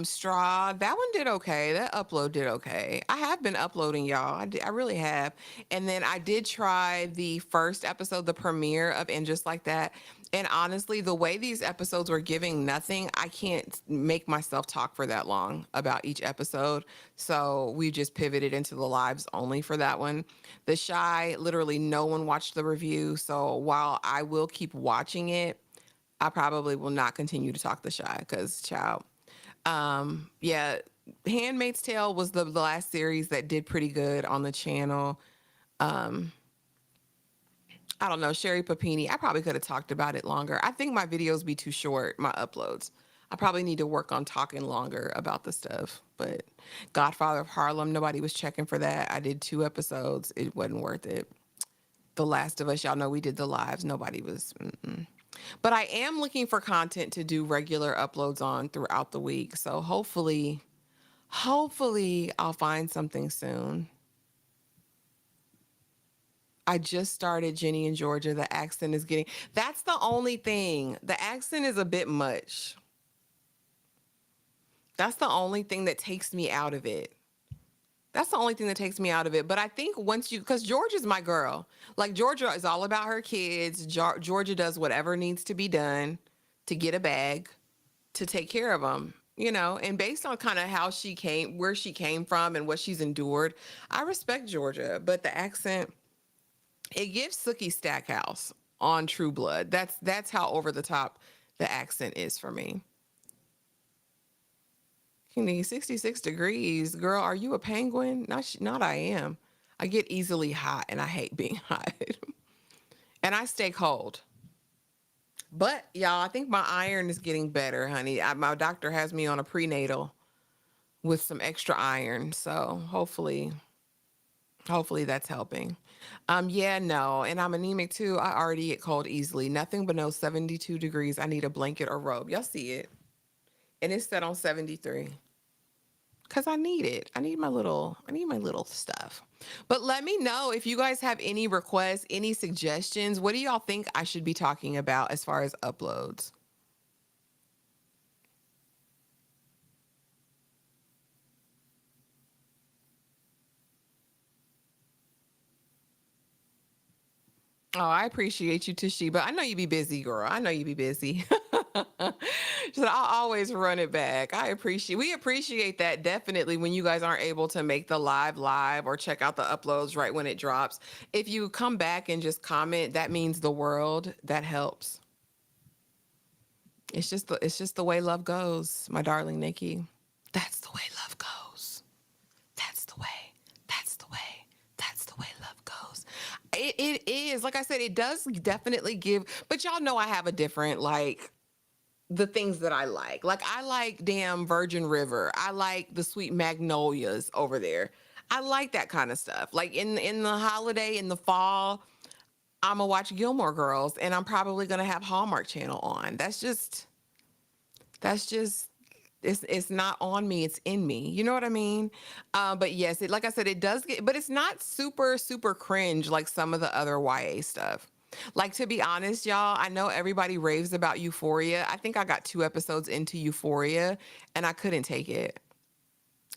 Straw, that one did okay. That upload did okay. I have been uploading, y'all. I really have. And then I did try the first episode, the premiere of And Just Like That. And honestly, the way these episodes were giving nothing, I can't make myself talk for that long about each episode. So we just pivoted into the lives only for that one. The Shy, literally no one watched the review. So while I will keep watching it, I probably will not continue to talk The Shy because, child. Yeah, Handmaid's Tale was the last series that did pretty good on the channel. I don't know, Sherry Papini. I probably could have talked about it longer. I think my videos be too short, my uploads. I probably need to work on talking longer about the stuff. But Godfather of Harlem, nobody was checking for that. I did 2 episodes. It wasn't worth it. The Last of Us, y'all know we did the lives. Nobody was. But I am looking for content to do regular uploads on throughout the week. So hopefully I'll find something soon. I just started Jenny and Georgia. The accent is getting, that's the only thing. The accent is a bit much. That's the only thing that takes me out of it. That's the only thing that takes me out of it. But I think once because Georgia's my girl. Like Georgia is all about her kids. Georgia does whatever needs to be done to get a bag, to take care of them, and based on kind of where she came from and what she's endured, I respect Georgia. But the accent, it gives Sookie Stackhouse on True Blood. That's how over the top the accent is for me. 66 degrees, girl. Are you a penguin? Not I am. I get easily hot and I hate being hot. And I stay cold. But y'all, I think my iron is getting better, honey. My doctor has me on a prenatal with some extra iron. So hopefully that's helping. Yeah, no. And I'm anemic too. I already get cold easily. Nothing below 72 degrees. I need a blanket or robe. Y'all see it. And it's set on 73. Cause I need it. I need my little stuff. But let me know if you guys have any requests, any suggestions. What do y'all think I should be talking about as far as uploads? Oh, I appreciate you, Toshiba. I know you be busy, girl. I know you be busy. So I'll always run it back. We appreciate that definitely when you guys aren't able to make the live or check out the uploads right when it drops. If you come back and just comment, that means the world. That helps. It's just the way love goes, my darling Nikki. That's the way love goes. That's the way. That's the way. That's the way love goes. It is. Like I said, it does definitely give, but y'all know I have a different, like, the things that I like. Like, I like damn Virgin River. I like the Sweet Magnolias over there. I like that kind of stuff. Like in the holiday, in the fall, I'm gonna watch Gilmore Girls and I'm probably gonna have Hallmark Channel on. That's just it's not on me, it's in me. You know what I mean? But yes, like I said, it does get, but it's not super, super cringe like some of the other YA stuff. Like, to be honest, y'all, I know everybody raves about Euphoria. I think I got 2 episodes into Euphoria, and I couldn't take it.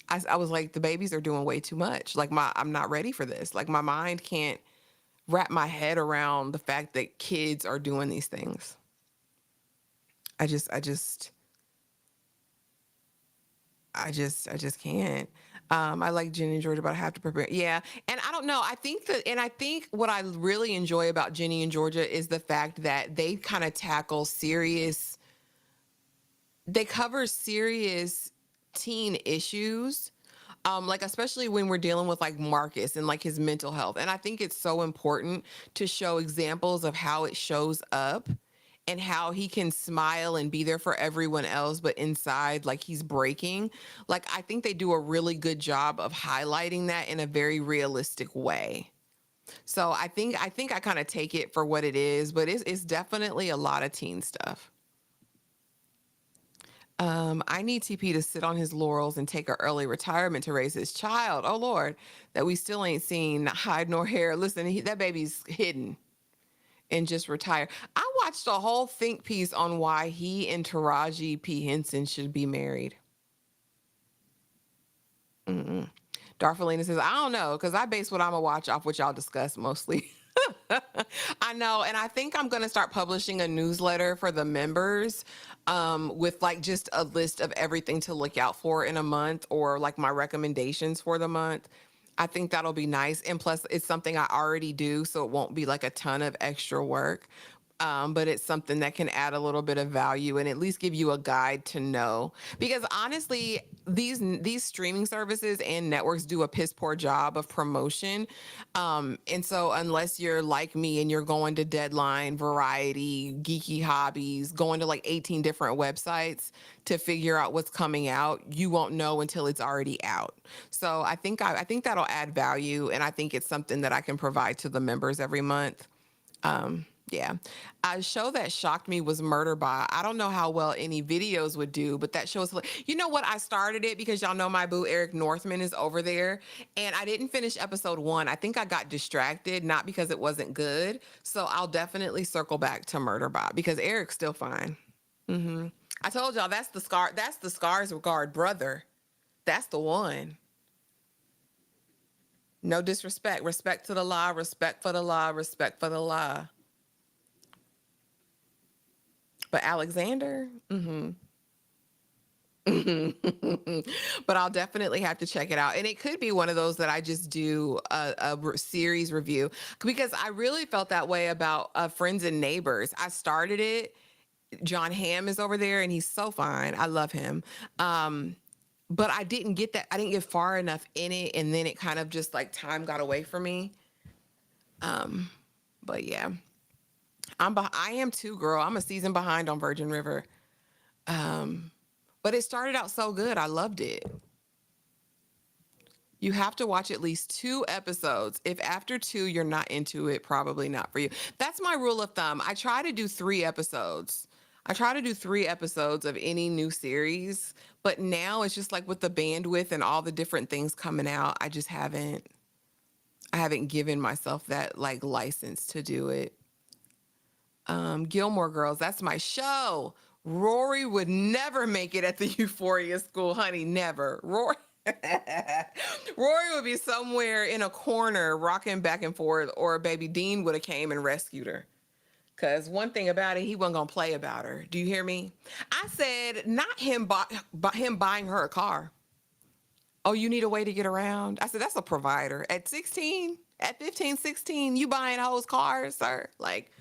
I was like, "The babies are doing way too much." Like, I'm not ready for this. Like, my mind can't wrap my head around the fact that kids are doing these things. I just I just can't. I like Jenny and Georgia, but I have to prepare. Yeah. And I don't know. I think what I really enjoy about Jenny and Georgia is the fact that they kind of tackle serious, they cover serious teen issues. Like, especially when we're dealing with like Marcus and like his mental health. And I think it's so important to show examples of how it shows up and how he can smile and be there for everyone else, but inside, like, he's breaking. Like, I think they do a really good job of highlighting that in a very realistic way. So I think I kind of take it for what it is, but it's definitely a lot of teen stuff. I need TP to sit on his laurels and take an early retirement to raise his child. Oh Lord, that we still ain't seen hide nor hair. Listen, that baby's hidden and just retire. I watched a whole think piece on why he and Taraji P. Henson should be married. Mm-mm. Darfelina says, I don't know, because I base what I'm gonna watch off what y'all discuss mostly. I know, and I think I'm gonna start publishing a newsletter for the members, with like just a list of everything to look out for in a month, or like my recommendations for the month. I think that'll be nice, and plus it's something I already do, so it won't be like a ton of extra work. But it's something that can add a little bit of value and at least give you a guide to know. Because honestly, these streaming services and networks do a piss poor job of promotion. And so unless you're like me and you're going to Deadline, Variety, Geeky Hobbies, going to like 18 different websites to figure out what's coming out, you won't know until it's already out. So I think that'll add value, and I think it's something that I can provide to the members every month. Yeah. A show that shocked me was Murder By. I don't know how well any videos would do, but that show is, you know what? I started it because y'all know my boo Eric Northman is over there, and I didn't finish episode 1. I think I got distracted, not because it wasn't good. So I'll definitely circle back to Murder By because Eric's still fine. I told y'all that's the Scars Regard brother. That's the one. No disrespect. Respect to the law, respect for the law, respect for the law. But Alexander, but I'll definitely have to check it out. And it could be one of those that I just do a series review because I really felt that way about Friends and Neighbors. I started it. John Hamm is over there and he's so fine. I love him. But I didn't get that. I didn't get far enough in it. And then it kind of just like time got away from me. But yeah, I am too, girl. I'm a season behind on Virgin River. But it started out so good. I loved it. You have to watch at least 2 episodes. If after 2 you're not into it, probably not for you. That's my rule of thumb. I try to do 3 episodes. I try to do 3 episodes of any new series, but now it's just like with the bandwidth and all the different things coming out, I haven't given myself that like license to do it. Gilmore Girls, that's my show. Rory would never make it at the Euphoria school, honey, never. Rory Rory would be somewhere in a corner rocking back and forth, or baby Dean would have came and rescued her. Cause one thing about it, he wasn't gonna play about her. Do you hear me? I said not him buying her a car. Oh, you need a way to get around? I said that's a provider. At 16, at 15, 16, you buying hoes cars, sir? Like,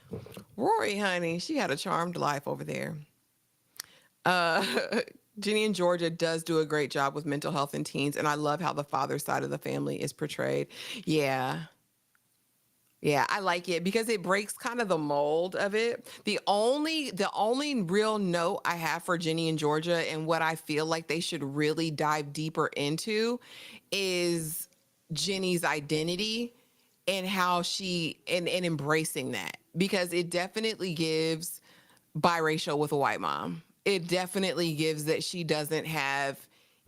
Rory, honey, she had a charmed life over there. Uh, Ginny and Georgia does do a great job with mental health in teens, and I love how the father side of the family is portrayed. Yeah. Yeah, I like it because it breaks kind of the mold of it. The only real note I have for Ginny and Georgia and what I feel like they should really dive deeper into is Ginny's identity and how and embracing that, because it definitely gives biracial with a white mom. It definitely gives that she doesn't have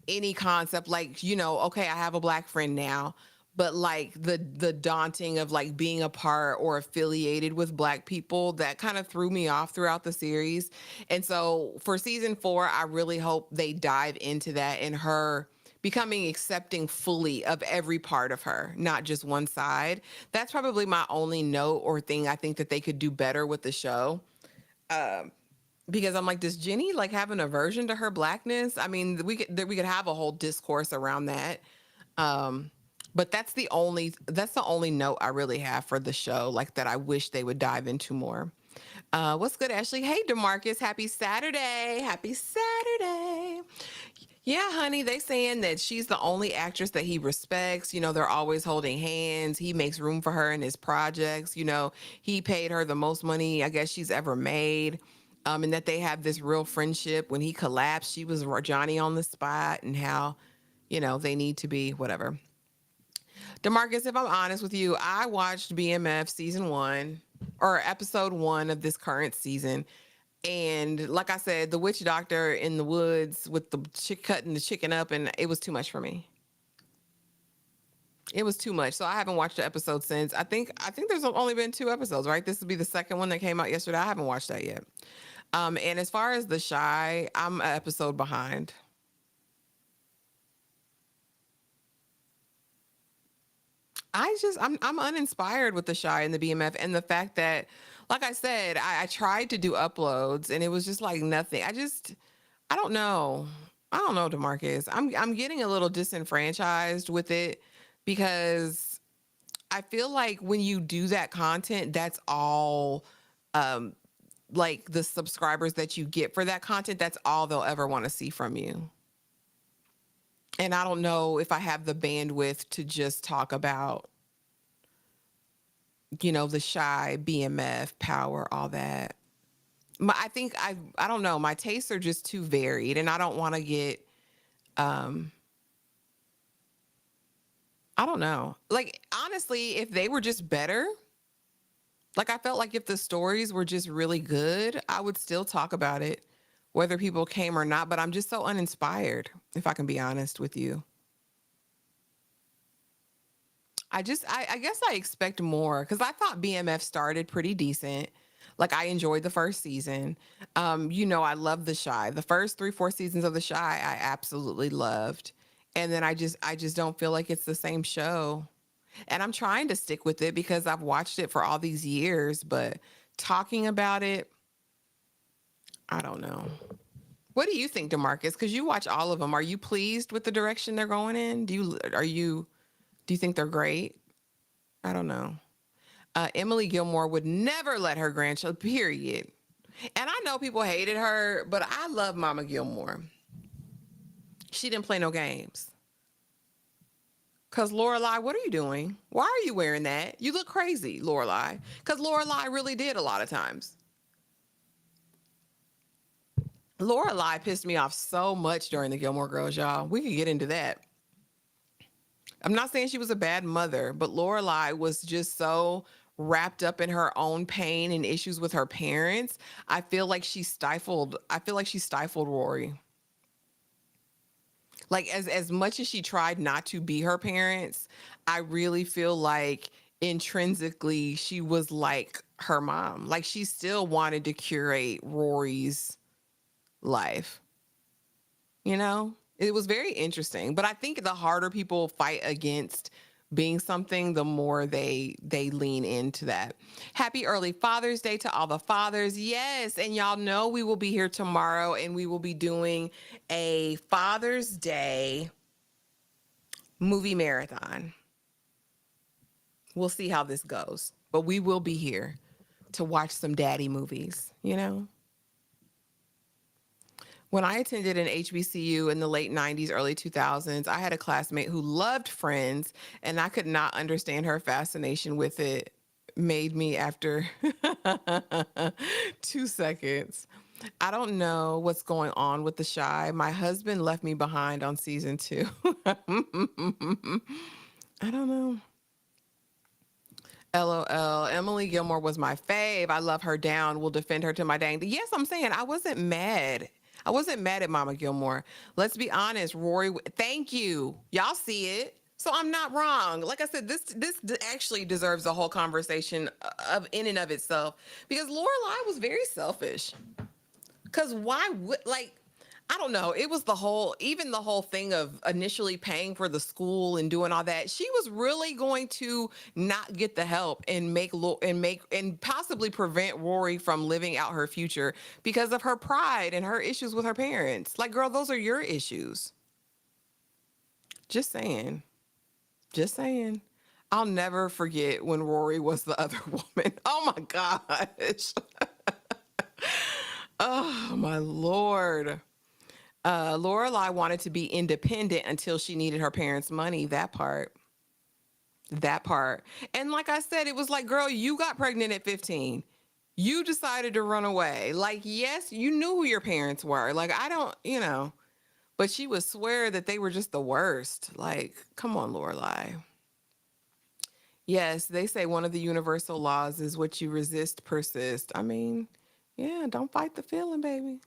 any concept like, okay, I have a black friend now, but like the daunting of like being a part or affiliated with black people, that kind of threw me off throughout the series. And so for season 4, I really hope they dive into that and her becoming accepting fully of every part of her, not just one side. That's probably my only note or thing I think that they could do better with the show. Because I'm like, does Jenny like have an aversion to her blackness? I mean, we could have a whole discourse around that. Um, but that's the only note I really have for the show, like that I wish they would dive into more. What's good, Ashley? Hey, Demarcus, happy Saturday. Happy Saturday. Yeah, honey, they saying that she's the only actress that he respects. They're always holding hands. He makes room for her in his projects. He paid her the most money I guess she's ever made. And that they have this real friendship. When he collapsed, she was Johnny on the spot, and how, they need to be whatever. Demarcus, if I'm honest with you, I watched BMF season 1 or episode 1 of this current season. And like I said, the witch doctor in the woods with the chick cutting the chicken up, and it was too much for me. It was too much. So I haven't watched the episode since. I think there's only been 2 episodes, right? This will be the second one that came out yesterday. I haven't watched that yet. And as far as The Shy, I'm an episode behind. I'm uninspired with The Shy and the BMF, and the fact that, like I said, I tried to do uploads and it was just like nothing. I don't know. I don't know, Demarcus. I'm getting a little disenfranchised with it, because I feel like when you do that content, that's all, um like the subscribers that you get for that content, that's all they'll ever want to see from you. And I don't know if I have the bandwidth to just talk about, The Shy, BMF, Power, all that. I don't know, my tastes are just too varied, and I don't want to get, um I don't know. Like, honestly, if they were just better, like I felt like if the stories were just really good, I would still talk about it, whether people came or not. But I'm just so uninspired, if I can be honest with you. I guess I expect more, because I thought BMF started pretty decent. Like, I enjoyed the first season. I love The Shy. The first 3, 4 seasons of The Shy, I absolutely loved. And then I just don't feel like it's the same show. And I'm trying to stick with it because I've watched it for all these years, but talking about it, I don't know. What do you think, Demarcus? Because you watch all of them. Are you pleased with the direction they're going in? Do you think they're great? I don't know. Emily Gilmore would never let her grandchild, period. And I know people hated her, but I love Mama Gilmore. She didn't play no games. Cause Lorelai, what are you doing? Why are you wearing that? You look crazy, Lorelai. Cause Lorelai really did a lot of times. Lorelai pissed me off so much during the Gilmore Girls, y'all. We could get into that. I'm not saying she was a bad mother, but Lorelai was just so wrapped up in her own pain and issues with her parents. I feel like she stifled Rory. Like, as much as she tried not to be her parents, I really feel like intrinsically she was like her mom. Like, she still wanted to curate Rory's life. It was very interesting. But I think the harder people fight against being something, the more they lean into that. Happy early Father's Day to all the fathers. Yes, and y'all know we will be here tomorrow, and we will be doing a Father's Day movie marathon. We'll see how this goes, but we will be here to watch some daddy movies. When I attended an HBCU in the late 90s, early 2000s, I had a classmate who loved Friends, and I could not understand her fascination with it. Made me after 2 seconds. I don't know what's going on with The Shy. My husband left me behind on season 2. I don't know. LOL. Emily Gilmore was my fave. I love her down. Will defend her to my dang. Yes, I'm saying I wasn't mad. I wasn't mad at Mama Gilmore. Let's be honest. Rory, thank you. Y'all see it. So I'm not wrong. Like I said, actually deserves a whole conversation of in and of itself because Lorelai was very selfish. Because why would like I don't know. It was even the whole thing of initially paying for the school and doing all that. She was really going to not get the help and and possibly prevent Rory from living out her future because of her pride and her issues with her parents. Like, girl, those are your issues. Just saying. Just saying. I'll never forget when Rory was the other woman. Oh my gosh. Oh my Lord. Lorelai wanted to be independent until she needed her parents' money. That part. That part. And like I said, it was like, girl, you got pregnant at 15. You decided to run away. Like, yes, you knew who your parents were. Like, I don't, but she would swear that they were just the worst. Like, come on, Lorelai. Yes, they say one of the universal laws is what you resist, persist. I mean, yeah, don't fight the feeling, baby.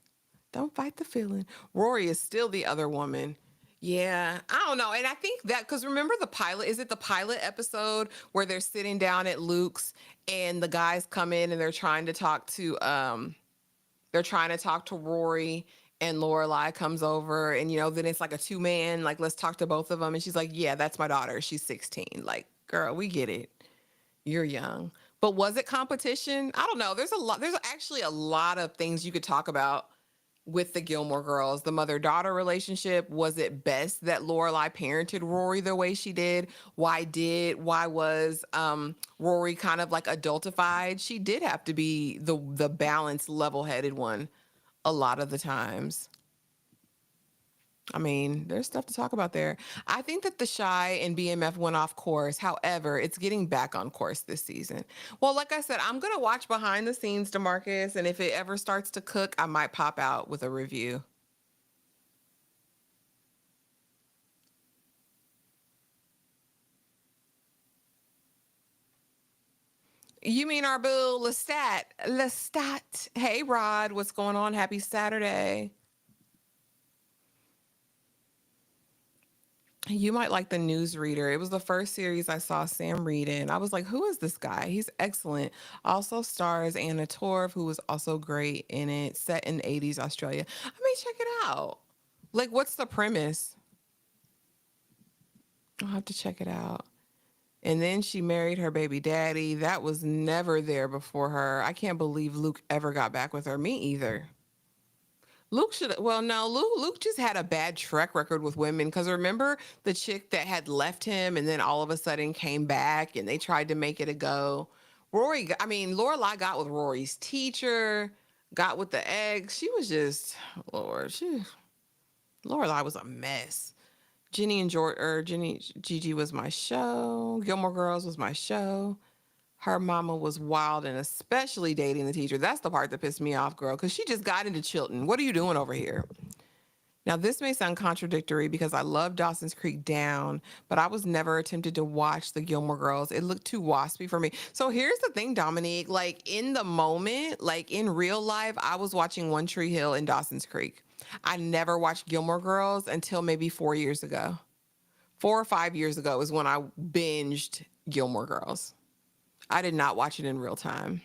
Don't fight the feeling. Rory is still the other woman. Yeah, I don't know. And I think that because remember the pilot, is it the pilot episode where they're sitting down at Luke's and the guys come in and they're trying to talk to Rory and Lorelai comes over and then it's like a two-man, like let's talk to both of them. And she's like, yeah, that's my daughter. She's 16. Like, girl, we get it. You're young. But was it competition? I don't know. There's actually a lot of things you could talk about with the Gilmore Girls. The mother-daughter relationship, was it best that Lorelai parented Rory the way she did? Why was Rory kind of like adultified? She did have to be the balanced, level-headed one a lot of the times. I mean, there's stuff to talk about there. I think that the Shy and BMF went off course. However, it's getting back on course this season. Well, like I said, I'm going to watch behind the scenes, DeMarcus, and if it ever starts to cook, I might pop out with a review. You mean our boo Lestat? Lestat. Hey, Rod, what's going on? Happy Saturday. You might like the Newsreader. It was the first series I saw Sam read in. I was like, who is this guy? He's excellent. Also stars Anna Torv, who was also great in it, set in 80s Australia. I may check it out. Like, what's the premise? I'll have to check it out. And then she married her baby daddy. That was never there before her. I can't believe Luke ever got back with her. Me either. Luke should well no Luke just had a bad track record with women because remember the chick that had left him and then all of a sudden came back and they tried to make it a go. I mean Lorelai got with Rory's teacher, got with the ex. She was just Lorelai was a mess. Jenny and George or Jenny Gigi was my show. Gilmore Girls was my show. Her mama was wild and especially dating the teacher. That's the part that pissed me off, girl, because she just got into Chilton. What are you doing over here? Now, this may sound contradictory because I love Dawson's Creek Down, but I was never tempted to watch the Gilmore Girls. It looked too waspy for me. So here's the thing, Dominique, like in the moment, like in real life, I was watching One Tree Hill and Dawson's Creek. I never watched Gilmore Girls until maybe 4 years ago. 4 or 5 years ago is when I binged Gilmore Girls. I did not watch it in real time.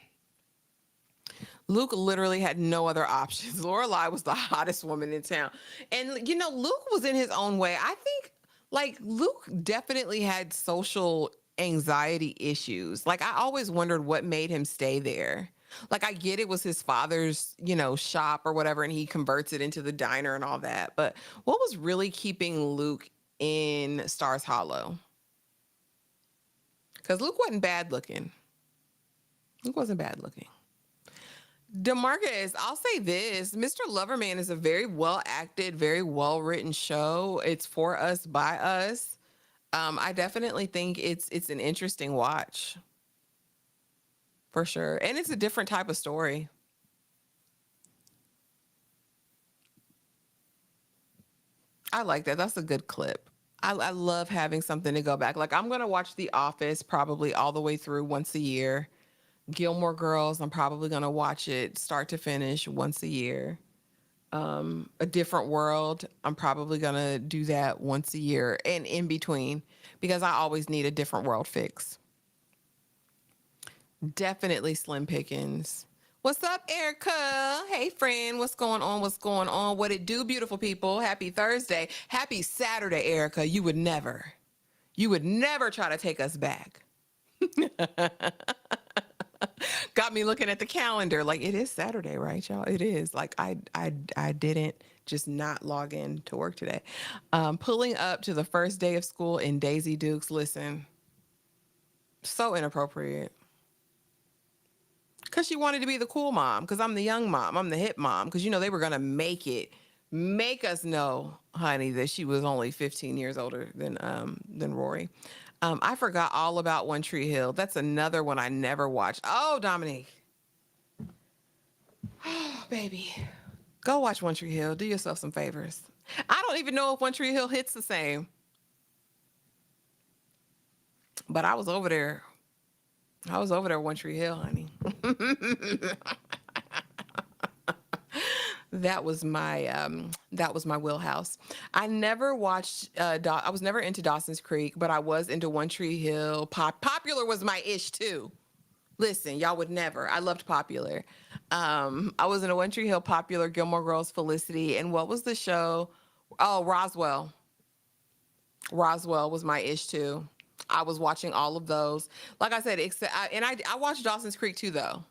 Luke literally had no other options. Lorelai was the hottest woman in town. And, Luke was in his own way. I think, like, Luke definitely had social anxiety issues. Like, I always wondered what made him stay there. Like, I get it was his father's, shop or whatever, and he converts it into the diner and all that. But what was really keeping Luke in Stars Hollow? Because Luke wasn't bad looking. Luke wasn't bad looking. DeMarcus, I'll say this. Mr. Loverman is a very well acted, very well written show. It's for us, by us. I definitely think it's an interesting watch. For sure. And it's a different type of story. I like that. That's a good clip. I love having something to go back. Like I'm gonna watch The Office probably all the way through once a year. Gilmore Girls, I'm probably gonna watch it start to finish once a year. A different world. I'm probably gonna do that once a year and in between because I always need a different world fix. Definitely Slim Pickens. What's up, Erica? Hey, friend. What's going on? What's going on? What it do, beautiful people? Happy Thursday. Happy Saturday, Erica. You would never try to take us back. Got me looking at the calendar. Like, it is Saturday, right, y'all? It is. Like, I didn't just not log in to work today. Pulling up to the first day of school in Daisy Dukes. Listen, so inappropriate. Because she wanted to be the cool mom. Because I'm the young mom. I'm the hip mom. Because, you know, they were going to make us know, honey, that she was only 15 years older than Rory. I forgot all about One Tree Hill. That's another one I never watched. Oh, Dominique. Oh, baby. Go watch One Tree Hill. Do yourself some favors. I don't even know if One Tree Hill hits the same. But I was over there. I was over there, One Tree Hill, honey. That was my wheelhouse. I never watched I was never into Dawson's Creek, but I was into One Tree Hill. Popular was my ish too. Listen, y'all would never. I loved Popular. I was in a One Tree Hill, Popular, Gilmore Girls, Felicity, and what was the show? Oh, Roswell. Roswell was my ish too. I was watching all of those. Like I said, I watched Dawson's Creek too, though.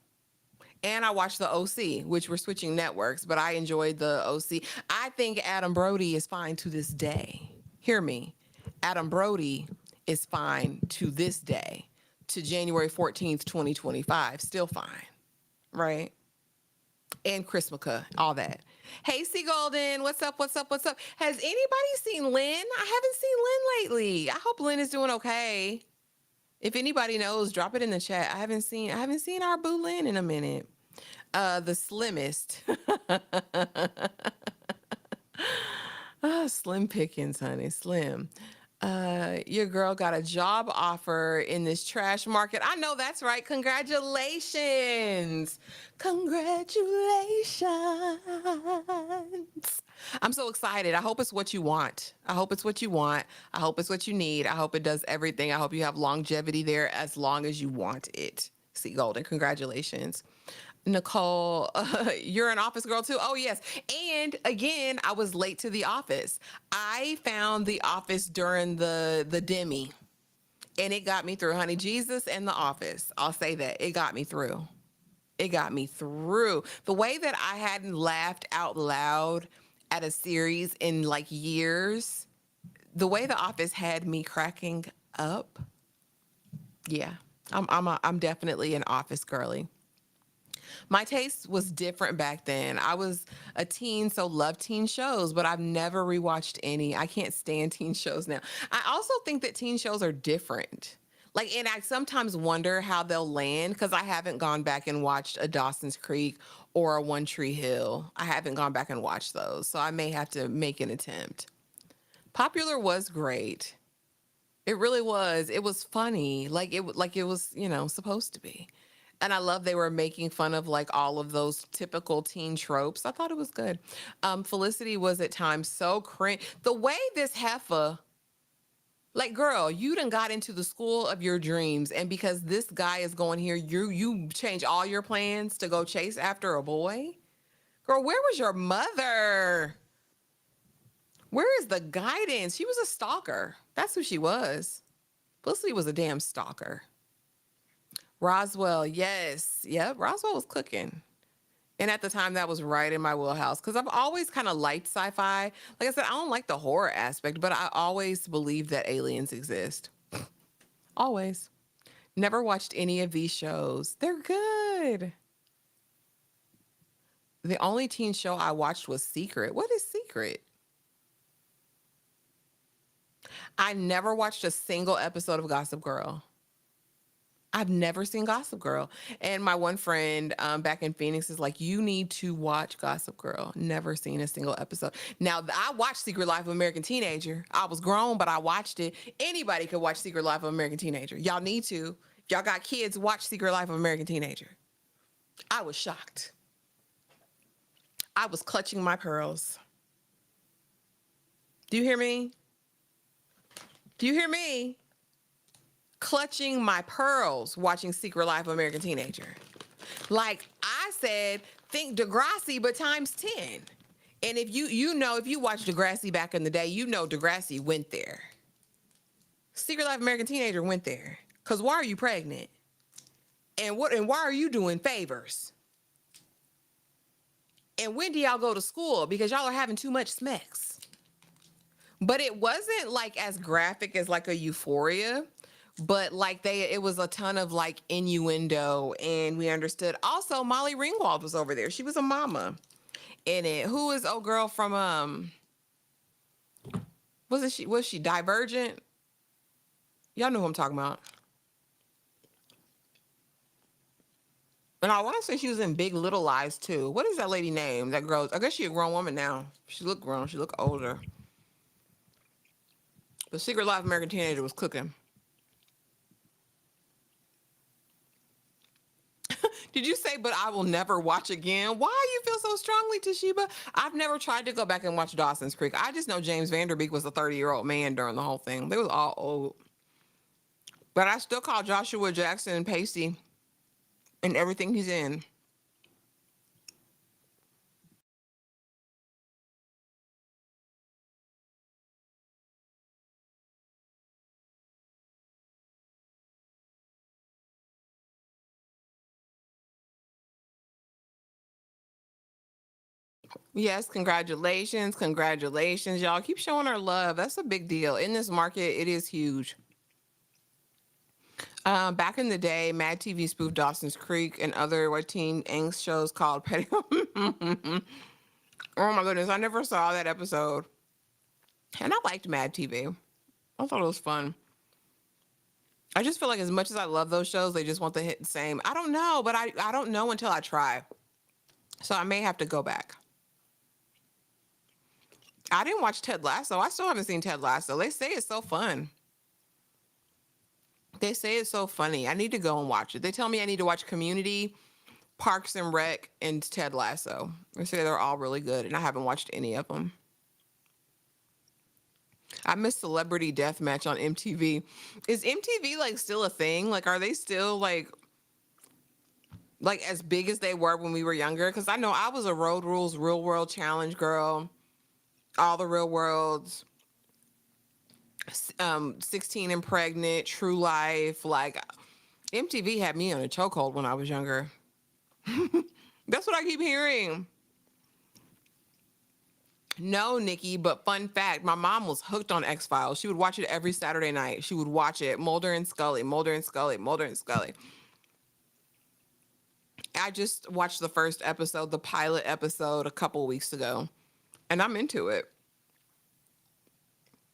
And I watched the OC, which were switching networks, but I enjoyed the OC. I think Adam Brody is fine to this day. Hear me. Adam Brody is fine to this day, to January 14th, 2025. Still fine, right? And Chris McCuh, all that. Hey, C Golden, what's up? What's up? What's up? Has anybody seen Lynn? I haven't seen Lynn lately. I hope Lynn is doing okay. If anybody knows, drop it in the chat. I haven't seen our boo Lynn in a minute. The slimmest. Slim Pickens, honey. Slim. Your girl got a job offer in this trash market. I know that's right. Congratulations. Congratulations. I'm so excited. I hope it's what you want. I hope it's what you want. I hope it's what you need. I hope it does everything. I hope you have longevity there as long as you want it. See, Golden, congratulations. Nicole, you're an office girl too? Oh, yes. And again, I was late to the office. I found the office during the demi, and it got me through, honey. Jesus and the office. I'll say that. It got me through. It got me through. The way that I hadn't laughed out loud at a series in like years, the way the office had me cracking up. Yeah, I'm definitely an office girly. My taste was different back then. I was a teen, so loved teen shows, but I've never rewatched any. I can't stand teen shows now. I also think that teen shows are different. Like, and I sometimes wonder how they'll land because I haven't gone back and watched a Dawson's Creek or a One Tree Hill. I haven't gone back and watched those, so I may have to make an attempt. Popular was great. It really was. It was funny. Like it was, supposed to be. And I love they were making fun of like all of those typical teen tropes. I thought it was good. Felicity was at times so cringe. The way this heifer, like, girl, you done got into the school of your dreams, and because this guy is going here, you change all your plans to go chase after a boy. Girl, where was your mother? Where is the guidance? She was a stalker. That's who she was. Felicity was a damn stalker. Roswell, yes. Yep, Roswell was cooking. And at the time, that was right in my wheelhouse because I've always kind of liked sci-fi. Like I said, I don't like the horror aspect, but I always believed that aliens exist. Always. Never watched any of these shows. They're good. The only teen show I watched was Secret. What is Secret? I never watched a single episode of Gossip Girl. I've never seen Gossip Girl. And my one friend back in Phoenix is like, you need to watch Gossip Girl. Never seen a single episode. Now, I watched Secret Life of American Teenager. I was grown, but I watched it. Anybody could watch Secret Life of American Teenager. Y'all need to. If y'all got kids, watch Secret Life of American Teenager. I was shocked. I was clutching my pearls. Do you hear me? Do you hear me? Clutching my pearls watching Secret Life of American Teenager. Like I said, think Degrassi, but times 10. And if if you watched Degrassi back in the day, you know Degrassi went there. Secret Life of American Teenager went there. Cause why are you pregnant? And why are you doing favors? And when do y'all go to school? Because y'all are having too much smecks. But it wasn't like as graphic as like a Euphoria, but like it was a ton of like innuendo, and we understood. Also, Molly Ringwald was over there. She was a mama in it. Who is old girl from was she Divergent? Y'all know who I'm talking about. And I want to say she was in Big Little Lies too. What is that lady name? That girl. I guess she's a grown woman now. She looked grown. She looked older. The Secret Life of American Teenager was cooking. Did you say, but I will never watch again? Why you feel so strongly, Toshiba? I've never tried to go back and watch Dawson's Creek. I just know James Vanderbeek was a 30-year-old man during the whole thing. They was all old. But I still call Joshua Jackson Pacey in everything he's in. Yes, congratulations. Congratulations. Y'all keep showing our love. That's a big deal. In this market, it is huge. Back in the day, Mad TV spoofed Dawson's Creek and other teen angst shows called Petty. Oh my goodness, I never saw that episode. And I liked Mad TV. I thought it was fun. I just feel like as much as I love those shows, they just want to hit the same. I don't know, but I don't know until I try. So I may have to go back. I didn't watch Ted Lasso. I still haven't seen Ted Lasso. They say it's so fun. They say it's so funny. I need to go and watch it. They tell me I need to watch Community, Parks and Rec, and Ted Lasso. They say they're all really good, and I haven't watched any of them. I miss Celebrity Deathmatch on MTV. Is MTV like still a thing? Like, are they still like as big as they were when we were younger? Because I know I was a Road Rules Real World Challenge girl, all the Real Worlds, 16 and Pregnant, True Life. Like MTV had me on a chokehold when I was younger. That's what I keep hearing. No, Nikki, but fun fact, my mom was hooked on X-Files. She would watch it every Saturday night. She would watch it, Mulder and Scully, Mulder and Scully, Mulder and Scully. I just watched the first episode, the pilot episode, a couple weeks ago, and I'm into it.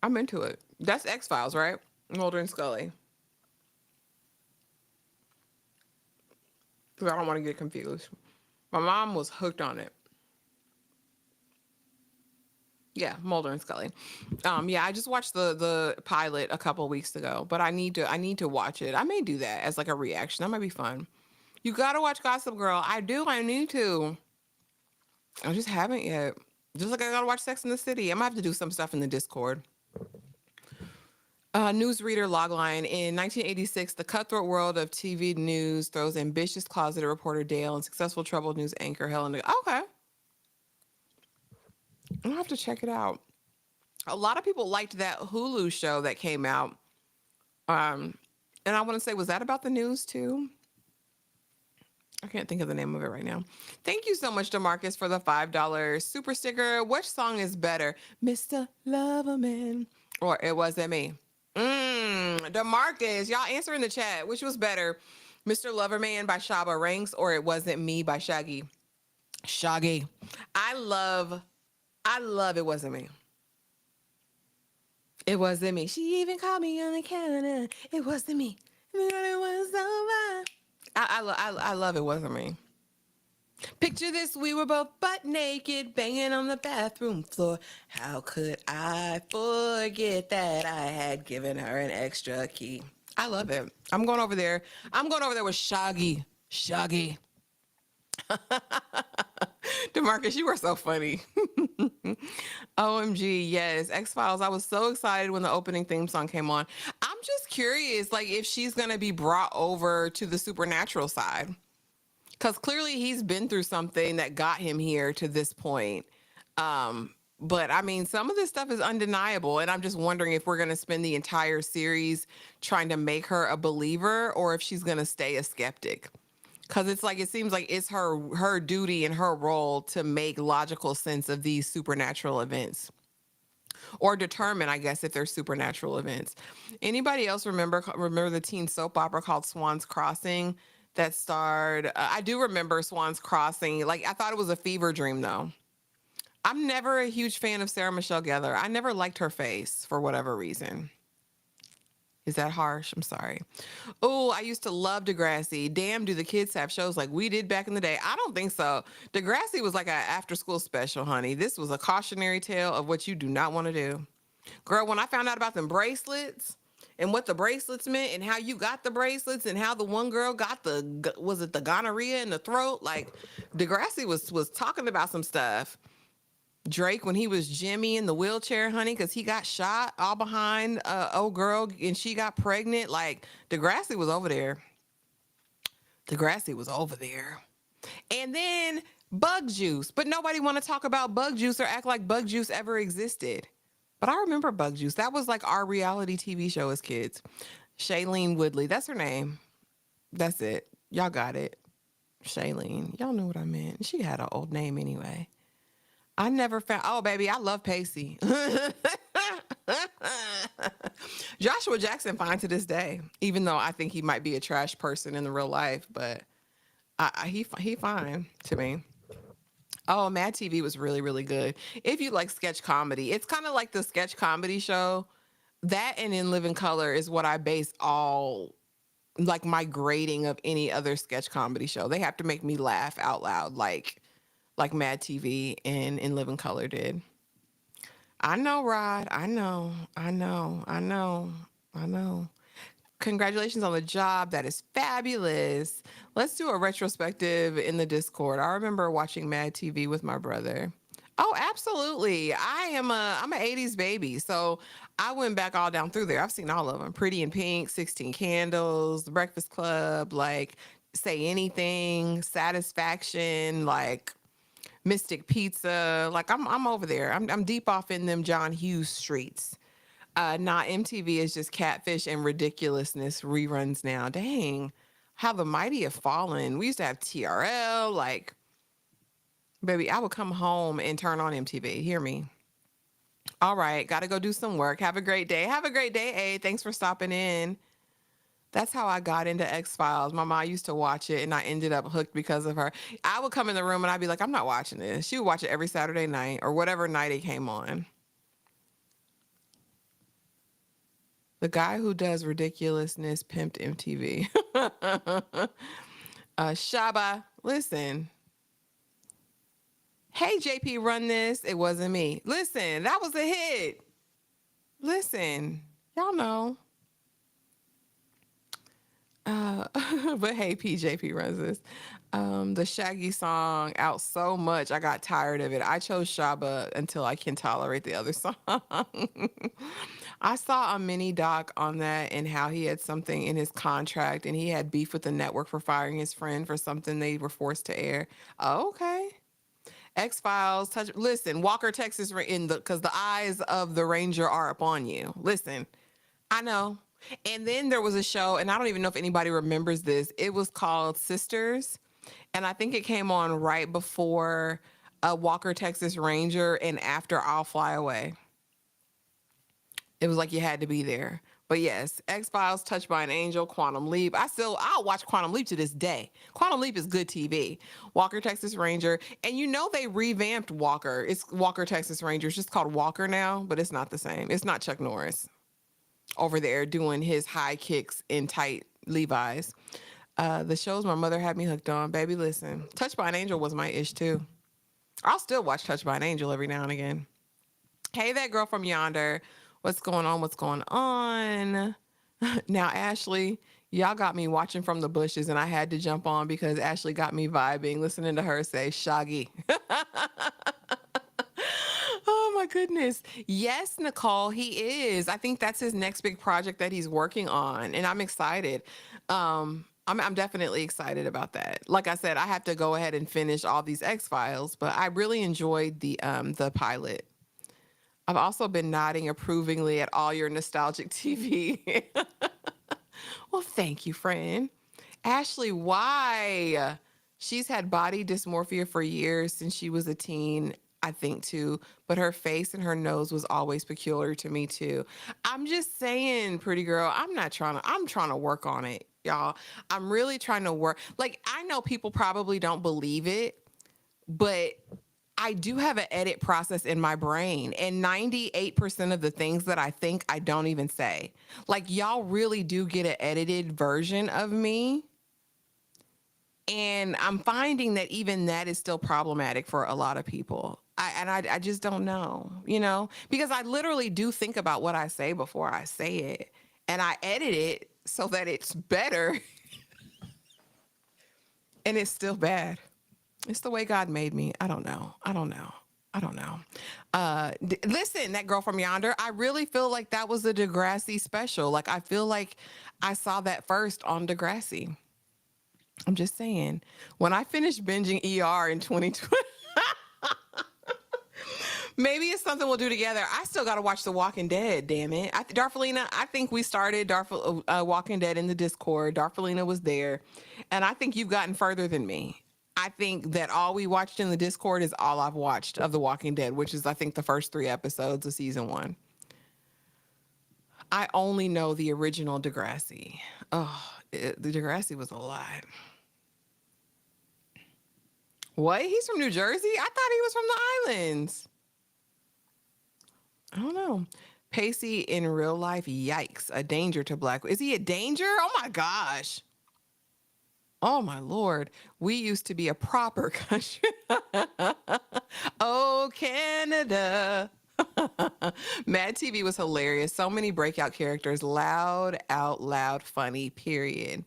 I'm into it. That's X-Files, right? Mulder and Scully. Because I don't want to get confused. My mom was hooked on it. Yeah, Mulder and Scully. Yeah, I just watched the pilot a couple weeks ago, but I need to watch it. I may do that as like a reaction. That might be fun. You gotta watch Gossip Girl. I do. I need to. I just haven't yet. Just like I gotta watch Sex in the City. I'm gonna have to do some stuff in the Discord. Newsreader logline. In 1986, the cutthroat world of TV news throws ambitious closeted reporter Dale and successful troubled news anchor Helen. Okay. I'll have to check it out. A lot of people liked that Hulu show that came out. And I want to say, was that about the news too? I can't think of the name of it right now. Thank you so much, DeMarcus, for the $5 super sticker. Which song is better, Mr. Loverman or It Wasn't Me? DeMarcus, y'all answer in the chat. Which was better, Mr. Loverman by Shabba Ranks or It Wasn't Me by Shaggy? Shaggy. I love It Wasn't Me. It wasn't me. She even called me on the counter. It wasn't me. It was over. I love It Wasn't Me. Picture this, we were both butt naked, banging on the bathroom floor. How could I forget that I had given her an extra key? I love it. I'm going over there. I'm going over there with Shaggy. Shaggy. DeMarcus, you are so funny. OMG, yes. X-Files. I was so excited when the opening theme song came on. I'm just curious, like, if she's gonna be brought over to the supernatural side. Because clearly he's been through something that got him here to this point. But I mean, some of this stuff is undeniable. And I'm just wondering if we're gonna spend the entire series trying to make her a believer or if she's gonna stay a skeptic. Cause it's like it seems like it's her duty and her role to make logical sense of these supernatural events or determine, I guess, if they're supernatural events. Anybody else remember the teen soap opera called Swan's Crossing that starred? I do remember Swan's Crossing. Like I thought it was a fever dream though. I'm never a huge fan of Sarah Michelle Gellar. I never liked her face for whatever reason. Is that harsh? I'm sorry. Oh, I used to love Degrassi. Damn, do the kids have shows like we did back in the day? I don't think so. Degrassi was like an after school special, honey. This was a cautionary tale of what you do not want to do. Girl, when I found out about them bracelets and what the bracelets meant and how you got the bracelets and how the one girl got was it the gonorrhea in the throat? Like Degrassi was talking about some stuff. Drake when he was Jimmy in the wheelchair, honey, because he got shot all behind old girl and she got pregnant. Like Degrassi was over there. Degrassi was over there. And then Bug Juice, but nobody want to talk about Bug Juice or act like Bug Juice ever existed. But I remember Bug Juice. That was like our reality TV show as kids. Shailene Woodley, that's her name. That's it. Y'all got it. Shailene. Y'all knew what I meant. She had an old name anyway. I never found. Oh, baby, I love Pacey. Joshua Jackson fine to this day, even though I think he might be a trash person in the real life, but he fine to me. Oh, Mad TV was really, really good. If you like sketch comedy, it's kind of like the sketch comedy show. That and In Living Color is what I base all like my grading of any other sketch comedy show. They have to make me laugh out loud, like Mad TV and In Living Color did. I know, Rod. I know. I know. I know. I know. Congratulations on the job. That is fabulous. Let's do a retrospective in the Discord. I remember watching Mad TV with my brother. Oh, absolutely. I'm an 80s baby. So I went back all down through there. I've seen all of them. Pretty in Pink, 16 Candles, The Breakfast Club, like Say Anything, Satisfaction, like Mystic Pizza. Like I'm over there. I'm deep off in them John Hughes streets. Not MTV is just Catfish and Ridiculousness reruns now. Dang, how the mighty have fallen. We used to have TRL. Like, baby, I would come home and turn on MTV. Hear me? All right, got to go do some work. Have a great day. Have a great day, A. Thanks for stopping in. That's how I got into X-Files. My mom used to watch it, and I ended up hooked because of her. I would come in the room, and I'd be like, I'm not watching this. She would watch it every Saturday night or whatever night it came on. The guy who does Ridiculousness pimped MTV. Shaba, listen. Hey, JP, run this. It wasn't me. Listen, that was a hit. Listen, y'all know. But hey, PJP runs this. The Shaggy song out so much, I got tired of it. I chose Shaba until I can tolerate the other song. I saw a mini doc on that and how he had something in his contract and he had beef with the network for firing his friend for something they were forced to air. Oh, okay. X-Files, listen, Walker, Texas, because the eyes of the Ranger are upon you. Listen, I know. And then there was a show, and I don't even know if anybody remembers this. It was called Sisters, and I think it came on right before Walker, Texas Ranger, and after I'll Fly Away. It was like you had to be there. But yes, X-Files, Touched by an Angel, Quantum Leap. I'll watch Quantum Leap to this day. Quantum Leap is good TV. Walker, Texas Ranger. And you know they revamped Walker. It's Walker, Texas Ranger. It's just called Walker now, but it's not the same. It's not Chuck Norris over there doing his high kicks in tight Levi's. The shows my mother had me hooked on. Baby, listen. Touched by an Angel was my ish too. I'll still watch Touched by an Angel every now and again. Hey, that girl from yonder. What's going on? What's going on? Now, Ashley, y'all got me watching from the bushes and I had to jump on because Ashley got me vibing, listening to her say Shaggy. Oh my goodness. Yes, Nicole, he is. I think that's his next big project that he's working on, and I'm excited. I'm definitely excited about that. Like I said, I have to go ahead and finish all these X Files, but I really enjoyed the pilot. I've also been nodding approvingly at all your nostalgic TV. Well, thank you, friend. Ashley, why? She's had body dysmorphia for years since she was a teen, I think too, but her face and her nose was always peculiar to me too. I'm just saying, pretty girl, I'm trying to work on it, y'all. I'm really trying to work. Like, I know people probably don't believe it, but I do have an edit process in my brain, and 98% of the things that I think I don't even say. Like, y'all really do get an edited version of me. And I'm finding that even that is still problematic for a lot of people. I just don't know, because I literally do think about what I say before I say it, and I edit it so that it's better, and it's still bad. It's the way God made me. I don't know. I don't know. I don't know. Listen, that girl from yonder, I really feel like that was a Degrassi special. Like, I feel like I saw that first on Degrassi. I'm just saying. When I finished binging ER in 2020, maybe it's something we'll do together. I still got to watch The Walking Dead, damn it. Darfalina, I think we started Walking Dead in the Discord. Darfalina was there. And I think you've gotten further than me. I think that all we watched in the Discord is all I've watched of The Walking Dead, which is, I think, the first 3 episodes of season 1. I only know the original Degrassi. Oh, the Degrassi was a lot. What? He's from New Jersey? I thought he was from the islands. I don't know. Pacey in real life, yikes, a danger to Black. Is he a danger? Oh my gosh. Oh my Lord. We used to be a proper country. Oh, Canada. Mad TV was hilarious. So many breakout characters, loud, out loud, funny, period.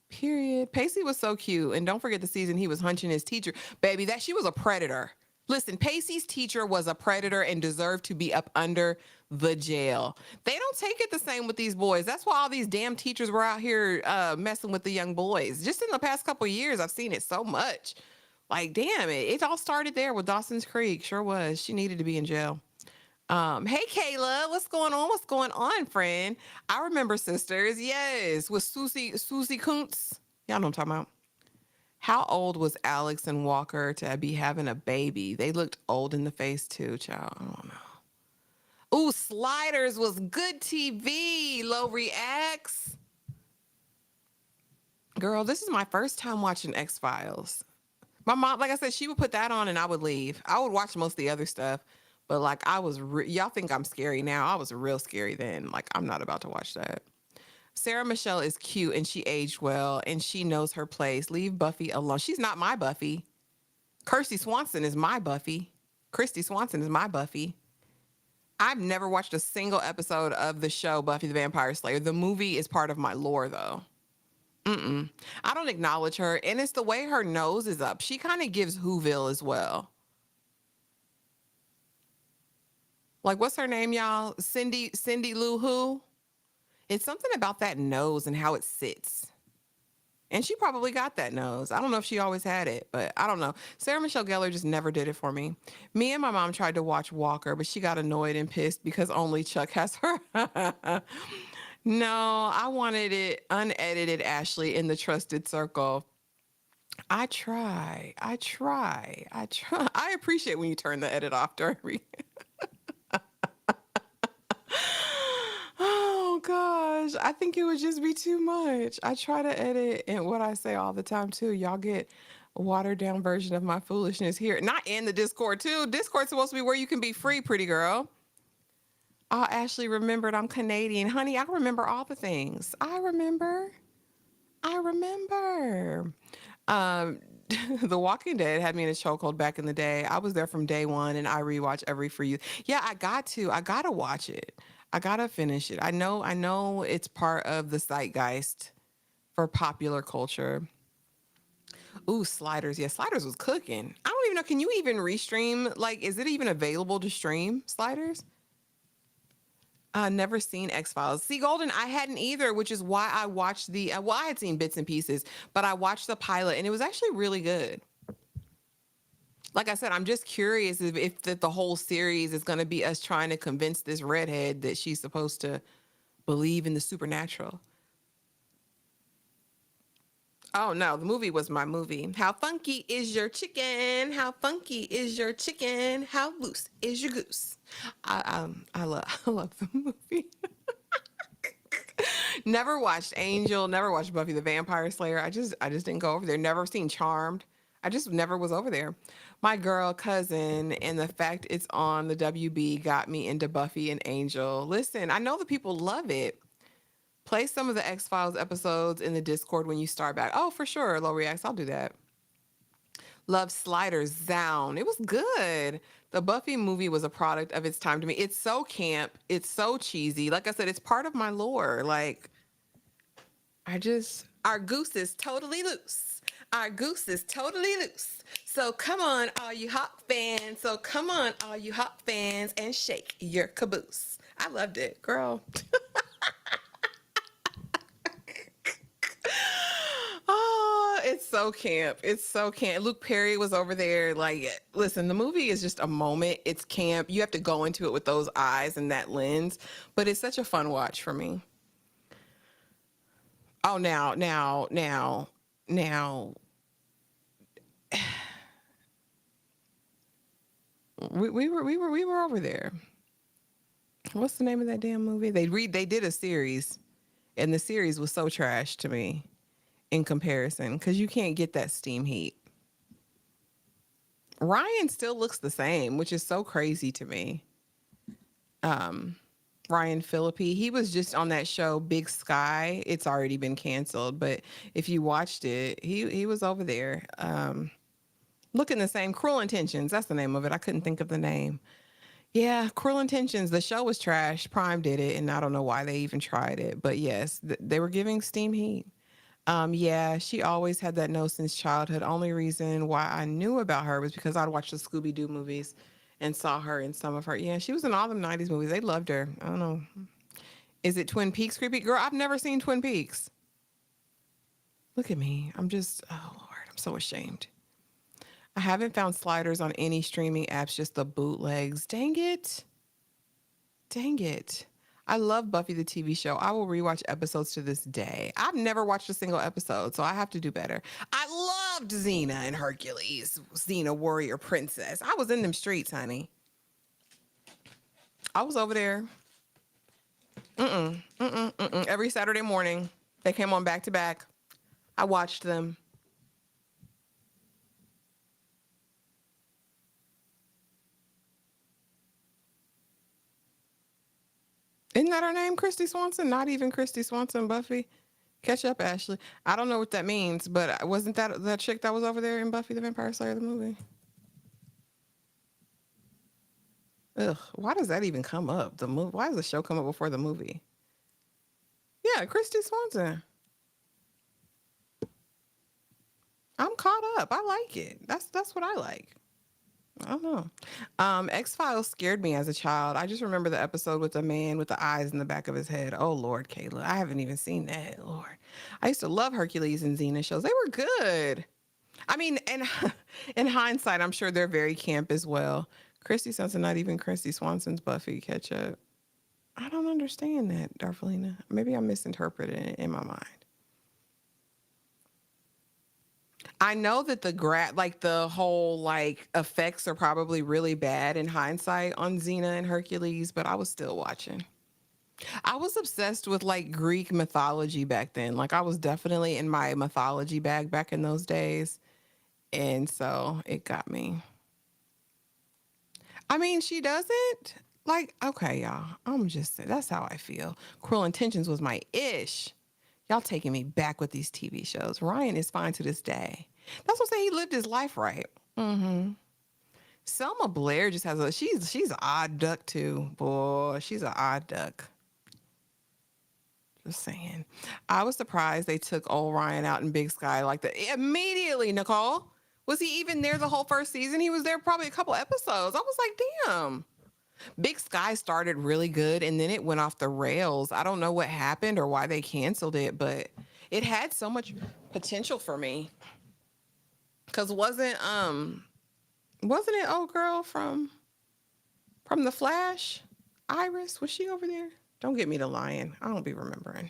Period. Pacey was so cute. And don't forget the season he was hunching his teacher. Baby, she was a predator. Listen, Pacey's teacher was a predator and deserved to be up under the jail. They don't take it the same with these boys. That's why all these damn teachers were out here messing with the young boys. Just in the past couple of years, I've seen it so much. Like, damn it. It all started there with Dawson's Creek. Sure was. She needed to be in jail. Hey Kayla, what's going on? What's going on, friend? I remember Sisters, yes, with Susie Kuntz. Y'all know what I'm talking about. How old was Alex and Walker to be having a baby? They looked old in the face too, child. I don't know. Ooh, Sliders was good TV. Low reacts. Girl, this is my first time watching X Files. My mom, like I said, she would put that on and I would leave. I would watch most of the other stuff. But like y'all think I'm scary now. I was real scary then. Like, I'm not about to watch that. Sarah Michelle is cute and she aged well and she knows her place. Leave Buffy alone. She's not my Buffy. Kirsty Swanson is my Buffy. Christy Swanson is my Buffy. I've never watched a single episode of the show Buffy the Vampire Slayer. The movie is part of my lore though. I don't acknowledge her. And it's the way her nose is up. She kind of gives Whoville as well. Like, what's her name, y'all? Cindy Lou Who? It's something about that nose and how it sits. And she probably got that nose. I don't know if she always had it, but I don't know. Sarah Michelle Gellar just never did it for me. Me and my mom tried to watch Walker, but she got annoyed and pissed because only Chuck has her. No, I wanted it unedited, Ashley, in the trusted circle. I try. I appreciate when you turn the edit off during Oh gosh, I think it would just be too much. I try to edit and what I say all the time too. Y'all get a watered down version of my foolishness here. Not in the Discord too. Discord's supposed to be where you can be free, pretty girl. Oh, Ashley remembered I'm Canadian. Honey, I remember all the things. I remember. Um, The Walking Dead had me in a chokehold back in the day. I was there from day one and I rewatch every For You. Yeah, I gotta watch it. I gotta finish it. I know it's part of the zeitgeist for popular culture. Ooh, Sliders. Yeah, Sliders was cooking. I don't even know. Can you even restream? Like, is it even available to stream Sliders? Never seen X Files. See, Golden, I hadn't either, which is why I watched well, I had seen bits and pieces, but I watched the pilot and it was actually really good. Like I said, I'm just curious if the whole series is going to be us trying to convince this redhead that she's supposed to believe in the supernatural. Oh no, the movie was my movie. How funky is your chicken? How funky is your chicken? How loose is your goose? I love I love the movie. Never watched Angel, never watched Buffy the Vampire Slayer. I just didn't go over there. Never seen Charmed. I just never was over there. My girl cousin and the fact it's on the WB got me into Buffy and Angel. Listen, I know the people love it. Play some of the X Files episodes in the Discord when you start back. Oh, for sure, Low Reacts. I'll do that. Love Sliders Down. It was good. The Buffy movie was a product of its time to me. It's so camp. It's so cheesy. Like I said, it's part of my lore. Like, our goose is totally loose. Our goose is totally loose. So come on, all you hot fans. So come on, all you hot fans, and shake your caboose. I loved it, girl. Oh, it's so camp. It's so camp. Luke Perry was over there. Like, listen, the movie is just a moment. It's camp. You have to go into it with those eyes and that lens, but it's such a fun watch for me. Oh, now, we were over there. What's the name of that damn movie? They did a series, and the series was so trash to me in comparison because you can't get that steam heat. Ryan still looks the same, which is so crazy to me. Ryan Phillippe, he was just on that show Big Sky. It's already been canceled, but if you watched it, he was over there. Looking the same. Cruel Intentions, that's the name of it. I couldn't think of the name. Yeah, Cruel Intentions. The show was trash. Prime did it, and I don't know why they even tried it. But yes, they were giving steam heat. Yeah, she always had that nose since childhood. Only reason why I knew about her was because I'd watched the Scooby Doo movies and saw her in some of her. Yeah, she was in all them 90s movies. They loved her. I don't know. Is it Twin Peaks creepy? Girl, I've never seen Twin Peaks. Look at me. Oh Lord, I'm so ashamed. I haven't found Sliders on any streaming apps, just the bootlegs. Dang it. Dang it. I love Buffy the TV show. I will rewatch episodes to this day. I've never watched a single episode, so I have to do better. I loved Xena and Hercules, Xena Warrior Princess. I was in them streets, honey. I was over there. Every Saturday morning, they came on back to back. I watched them. Isn't that her name, Christy Swanson? Not even Christy Swanson, Buffy. Catch up, Ashley. I don't know what that means, but wasn't that chick that was over there in Buffy the Vampire Slayer, the movie? Ugh, why does that even come up? The movie. Why does the show come up before the movie? Yeah, Christy Swanson. I'm caught up. I like it. That's what I like. I don't know. X Files scared me as a child. I just remember the episode with the man with the eyes in the back of his head. Oh Lord, Kayla, I haven't even seen that. Lord, I used to love Hercules and Xena shows. They were good. I mean, and in hindsight, I'm sure they're very camp as well. Christy Swanson, not even Christy Swanson's Buffy catch up. I don't understand that, Darvelina. Maybe I'm misinterpreting it in my mind. I know that like the whole like effects are probably really bad in hindsight on Xena and Hercules, but I was still watching. I was obsessed with like Greek mythology back then. Like I was definitely in my mythology bag back in those days. And so it got me. I mean, she doesn't. Like, okay, y'all. I'm just saying, that's how I feel. Cruel Intentions was my ish. Y'all taking me back with these TV shows. Ryan is fine to this day. That's what I'm saying. He lived his life right. Mm-hmm. Selma Blair just has she's an odd duck too. Boy, she's an odd duck. Just saying. I was surprised they took old Ryan out in Big Sky like that immediately, Nicole. Was he even there the whole first season? He was there probably a couple episodes. I was like, damn. Big Sky started really good and then it went off the rails. I don't know what happened or why they canceled it, but it had so much potential for me. Cause wasn't it old girl from The Flash? Iris, was she over there? Don't get me to lying. I don't be remembering.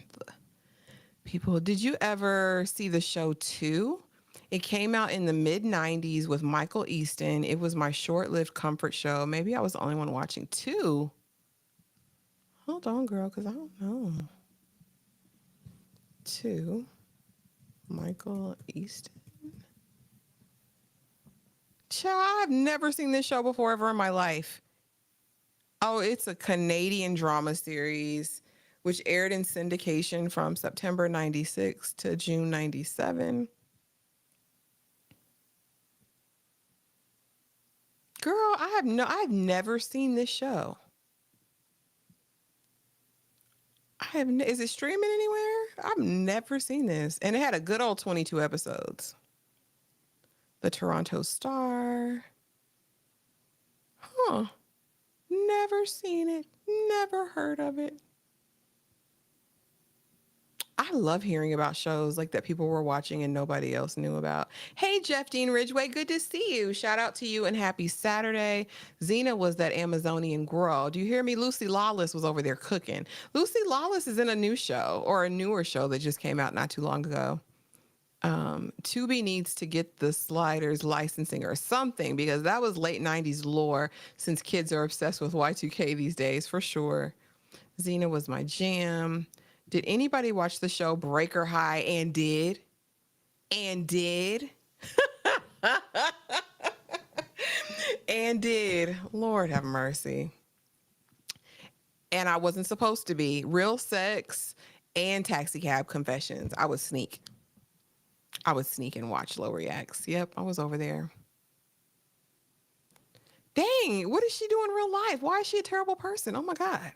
People, did you ever see the show 2? It came out in the mid 90s with Michael Easton. It was my short lived comfort show. Maybe I was the only one watching 2. Hold on, girl, because I don't know. 2. Michael Easton. Child, I've never seen this show before ever in my life. Oh, it's a Canadian drama series which aired in syndication from September 96 to June 97. Girl, I've never seen this show. Is it streaming anywhere? I've never seen this. And it had a good old 22 episodes. The Toronto Star. Huh. Never seen it. Never heard of it. I love hearing about shows like that people were watching and nobody else knew about. Hey, Jeff Dean Ridgway, good to see you. Shout out to you and happy Saturday. Xena was that Amazonian girl. Do you hear me? Lucy Lawless was over there cooking. Lucy Lawless is in a new show or a newer show that just came out not too long ago. Tubi needs to get the Sliders licensing or something because that was late 90s lore since kids are obsessed with Y2K these days for sure. Xena was my jam. Did anybody watch the show Breaker High and did? And did? And did. Lord have mercy. And I wasn't supposed to be. Real Sex and Taxi Cab Confessions. I would sneak and watch Low Reacts. Yep, I was over there. Dang, what does she do in real life? Why is she a terrible person? Oh my God.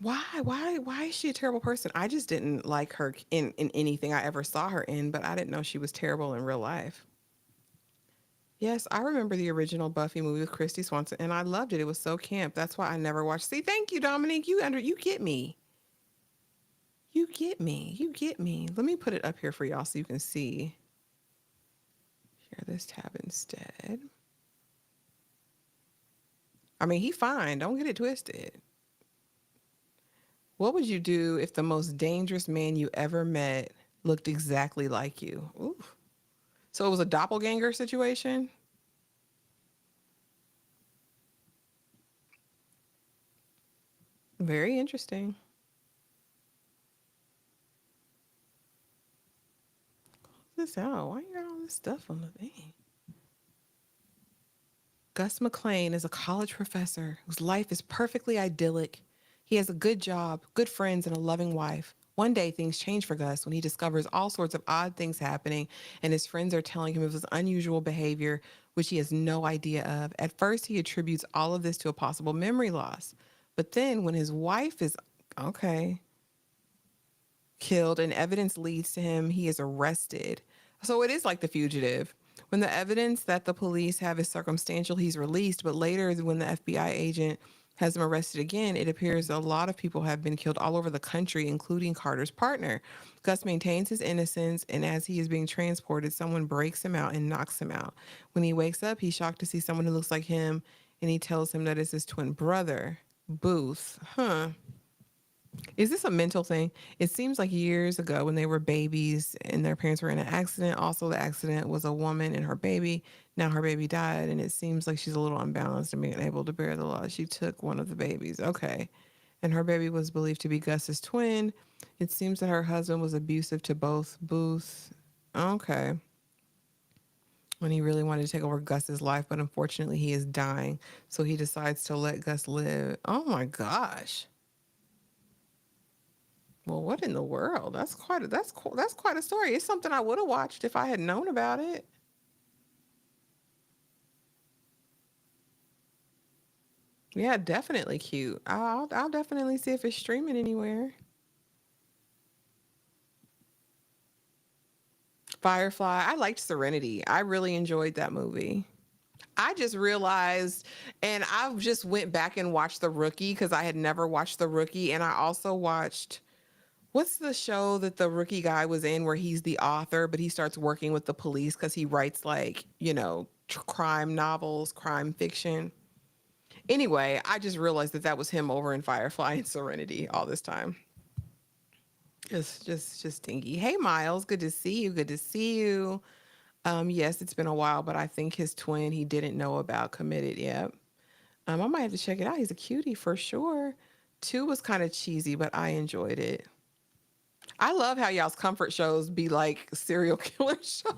Why is she a terrible person? I just didn't like her in anything I ever saw her in, but I didn't know she was terrible in real life. Yes, I remember the original Buffy movie with Christy Swanson, and I loved it. It was so camp. That's why I never watched. See, thank you, Dominique. You get me. You get me. You get me. Let me put it up here for y'all so you can see. Share this tab instead. I mean, he fine. Don't get it twisted. What would you do if the most dangerous man you ever met looked exactly like you? Ooh. So it was a doppelganger situation? Very interesting. Close this out. Why you got all this stuff on the thing? Gus McClain is a college professor whose life is perfectly idyllic. He has a good job, good friends, and a loving wife. One day, things change for Gus when he discovers all sorts of odd things happening, and his friends are telling him of his unusual behavior, which he has no idea of. At first, he attributes all of this to a possible memory loss. But then, when his wife is, killed and evidence leads to him, he is arrested. So it is like The Fugitive. When the evidence that the police have is circumstantial, he's released. But later, when the FBI agent has him arrested again, it appears a lot of people have been killed all over the country, including Carter's partner. Gus maintains his innocence, and as he is being transported, someone breaks him out and knocks him out. When he wakes up, he's shocked to see someone who looks like him, and he tells him that it's his twin brother, Booth. Is this a mental thing? It seems like years ago when they were babies and their parents were in an accident. Also, the accident was a woman and her baby. Now her baby died, and it seems like she's a little unbalanced and being able to bear the loss. She took one of the babies. Okay. And her baby was believed to be Gus's twin. It seems that her husband was abusive to both Booth. Okay. When he really wanted to take over Gus's life, but unfortunately he is dying. So he decides to let Gus live. Oh my gosh. Well, what in the world? That's quite a story. It's something I would have watched if I had known about it. Yeah, definitely cute. I'll definitely see if it's streaming anywhere. Firefly. I liked Serenity. I really enjoyed that movie. I just realized, and I just went back and watched The Rookie because I had never watched The Rookie, and I also watched what's the show that the rookie guy was in where he's the author, but he starts working with the police because he writes like crime novels, crime fiction. Anyway, I just realized that that was him over in Firefly and Serenity all this time. Just stinky. Hey, Miles, good to see you. Good to see you. Yes, it's been a while, but I think his twin he didn't know about committed. Yep. I might have to check it out. He's a cutie for sure. Two was kind of cheesy, but I enjoyed it. I love how y'all's comfort shows be like serial killer shows.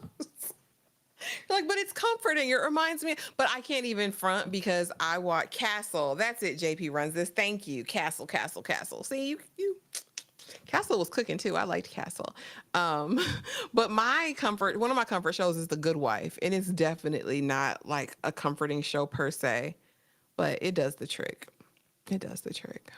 Like, but it's comforting. It reminds me, but I can't even front because I watch Castle. That's it. JP runs this. Thank you. Castle, Castle, Castle. See, you Castle was cooking too. I liked Castle. Um, but one of my comfort shows is The Good Wife, and it's definitely not like a comforting show per se, but it does the trick. It does the trick.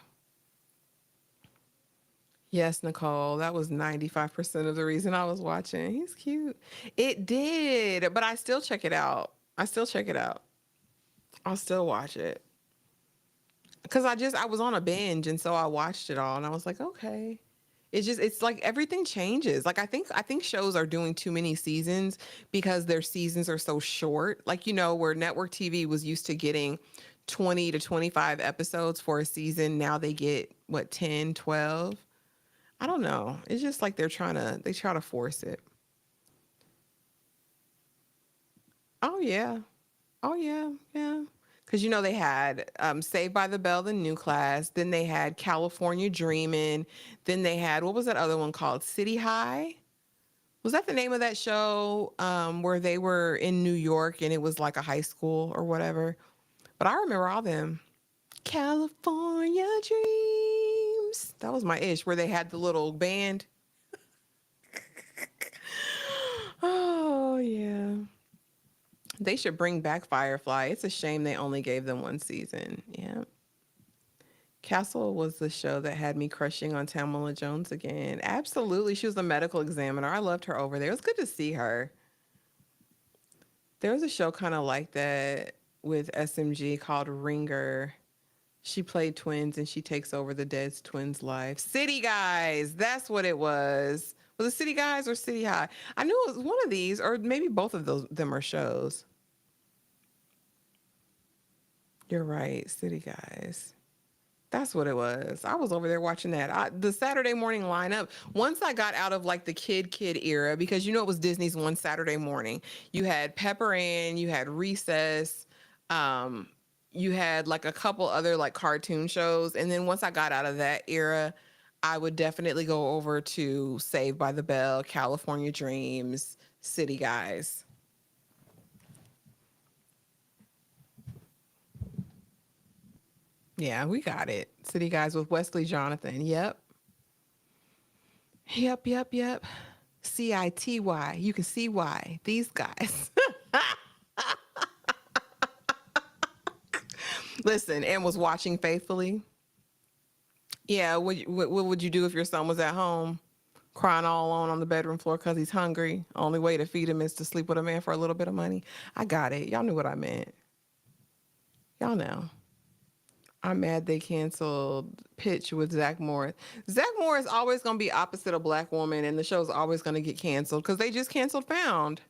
Yes, Nicole, that was 95% of the reason I was watching. He's cute. It did, but I still check it out. I still check it out. I'll still watch it. Cause I was on a binge and so I watched it all and I was like, okay. It's like everything changes. Like I think shows are doing too many seasons because their seasons are so short. Like, where network TV was used to getting 20 to 25 episodes for a season, now they get what 10, 12. I don't know. It's just like they try to force it. Oh yeah. Oh yeah. Yeah. Cause they had Saved by the Bell, the new class. Then they had California Dreamin'. Then they had what was that other one called? City High. Was that the name of that show where they were in New York and it was like a high school or whatever? But I remember all them. California Dreams. That was my ish where they had the little band. Oh yeah. They should bring back Firefly. It's a shame they only gave them one season. Yeah. Castle was the show that had me crushing on Tamala Jones again. Absolutely. She was a medical examiner. I loved her over there. It was good to see her. There was a show kind of like that with SMG called Ringer. She played twins and she takes over the dead twins' life. City Guys. That's what it was. Was it City Guys or City High? I knew it was one of these, or maybe both of them are shows. You're right, City Guys. That's what it was. I was over there watching that. The Saturday morning lineup. Once I got out of like the kid era, because it was Disney's one Saturday morning. You had Pepper Ann, you had Recess, um, you had like a couple other like cartoon shows, and then once I got out of that era, I would definitely go over to Saved by the Bell, California Dreams, City Guys. Yeah, we got it. City Guys with Wesley Jonathan. Yep. Yep, yep, yep. City. You can see why. These guys. Listen, and was watching faithfully. Yeah, what would you do if your son was at home crying all alone on the bedroom floor because he's hungry? Only way to feed him is to sleep with a man for a little bit of money. I got it. Y'all knew what I meant. Y'all know. I'm mad they canceled Pitch with Zach Morris. Zach Morris always gonna be opposite a black woman, and the show's always gonna get canceled because they just canceled Found.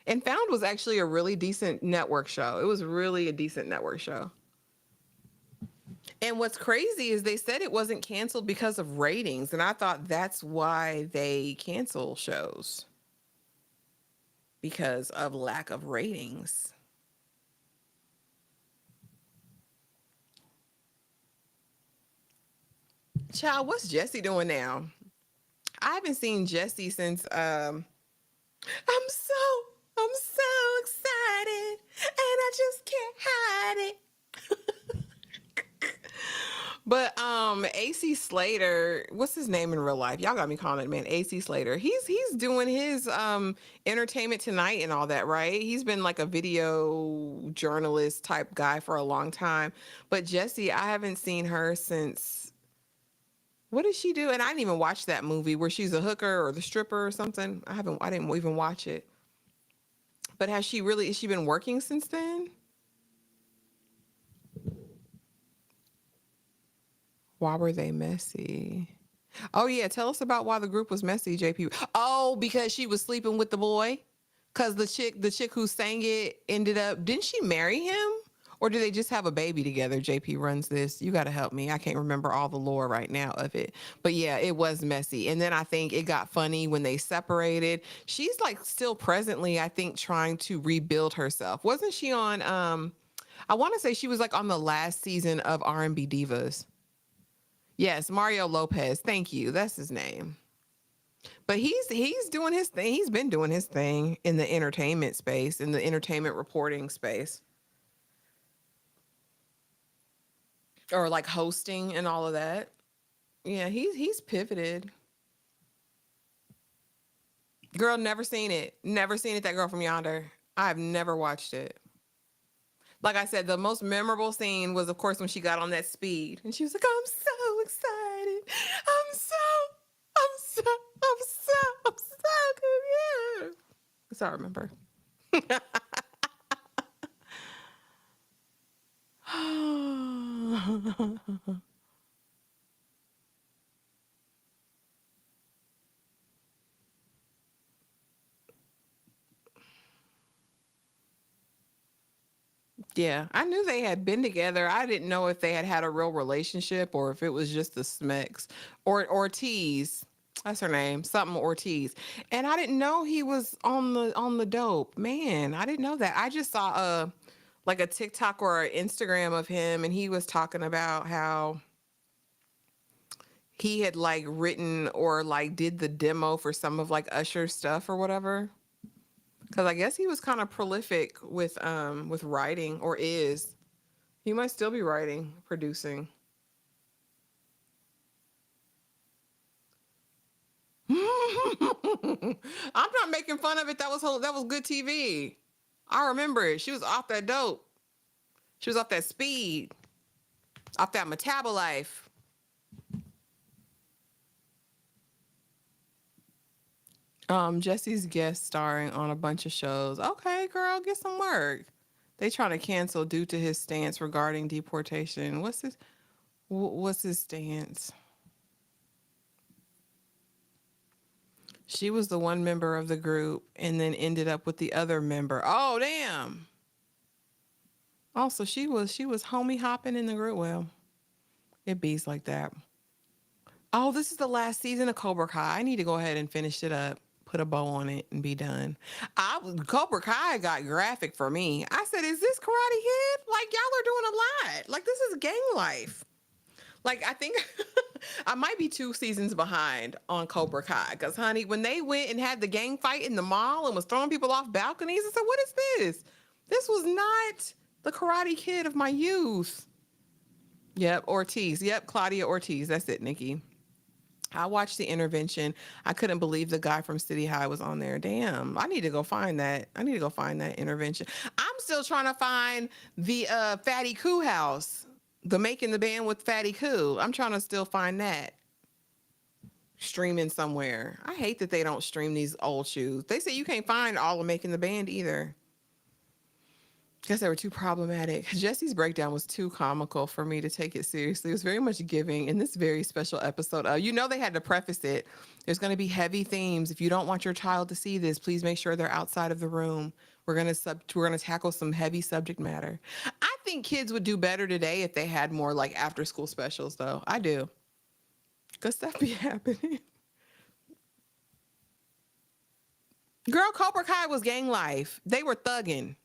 And Found was actually a really decent network show. It was really a decent network show. And what's crazy is they said it wasn't canceled because of ratings, and I thought that's why they cancel shows because of lack of ratings. Child, what's Jesse doing now? I haven't seen Jesse since I'm so I'm so excited and I just can't hide it. But AC Slater, what's his name in real life? Y'all got me calling it man AC Slater. He's doing his Entertainment Tonight and all that, right? He's been like a video journalist type guy for a long time. But Jessie, I haven't seen her since, what did she do? And I didn't even watch that movie where she's a hooker or the stripper or something. I didn't even watch it. But has she been working since then? Why were they messy? Oh yeah, tell us about why the group was messy, JP. Oh, because she was sleeping with the boy? Cuz the chick who sang it ended up, didn't she marry him? Or do they just have a baby together? JP runs this. You got to help me. I can't remember all the lore right now of it. But yeah, it was messy. And then I think it got funny when they separated. She's like still presently, I think, trying to rebuild herself. Wasn't she on I want to say she was like on the last season of R&B Divas. Yes, Mario Lopez. Thank you. That's his name. But he's doing his thing. He's been doing his thing in the entertainment space, in the entertainment reporting space, or like hosting and all of that. Yeah, he's pivoted. Girl, never seen it. Never seen it. That girl from yonder. I've never watched it. Like I said, the most memorable scene was, of course, when she got on that speed and she was like, "I'm so excited. I'm so, I'm so, I'm so good." That's all I remember. Yeah, I knew they had been together. I didn't know if they had had a real relationship or if it was just the Smecks or Ortiz. That's her name, something Ortiz. And I didn't know he was on the dope. Man, I didn't know that. I just saw a like a TikTok or an Instagram of him, and he was talking about how he had like written or like did the demo for some of like Usher's stuff or whatever. Because I guess he was kind of prolific with writing, or is. He might still be writing, producing. I'm not making fun of it. That was good TV. I remember it. She was off that dope. She was off that speed, off that metabolife. Jesse's guest starring on a bunch of shows. Okay, girl, get some work. They trying to cancel due to his stance regarding deportation. What's his stance? She was the one member of the group and then ended up with the other member. Oh, damn. Also, she was homie hopping in the group. Well, it bees like that. Oh, this is the last season of Cobra Kai. I need to go ahead and finish it up, put a bow on it, and be done. Cobra Kai got graphic for me. I said, "Is this Karate Kid? Like y'all are doing a lot. Like this is gang life." Like I think I might be 2 seasons behind on Cobra Kai because, honey, when they went and had the gang fight in the mall and was throwing people off balconies, I said, "What is this? This was not the Karate Kid of my youth." Yep, Ortiz. Yep, Claudia Ortiz. That's it, Nikki. I watched the intervention. I couldn't believe the guy from City High was on there. Damn, I need to go find that. I need to go find that intervention. I'm still trying to find the Fatty Coo house, the Making the Band with Fatty Coo. I'm trying to still find that streaming somewhere. I hate that they don't stream these old shoes. They say you can't find all of Making the Band either. Guess they were too problematic. Jesse's breakdown was too comical for me to take it seriously. It was very much giving in this very special episode. You know, they had to preface it. There's going to be heavy themes. If you don't want your child to see this, please make sure they're outside of the room. We're gonna tackle some heavy subject matter. I think kids would do better today if they had more like after school specials, though. I do, cause stuff be happening. Girl, Cobra Kai was gang life. They were thugging.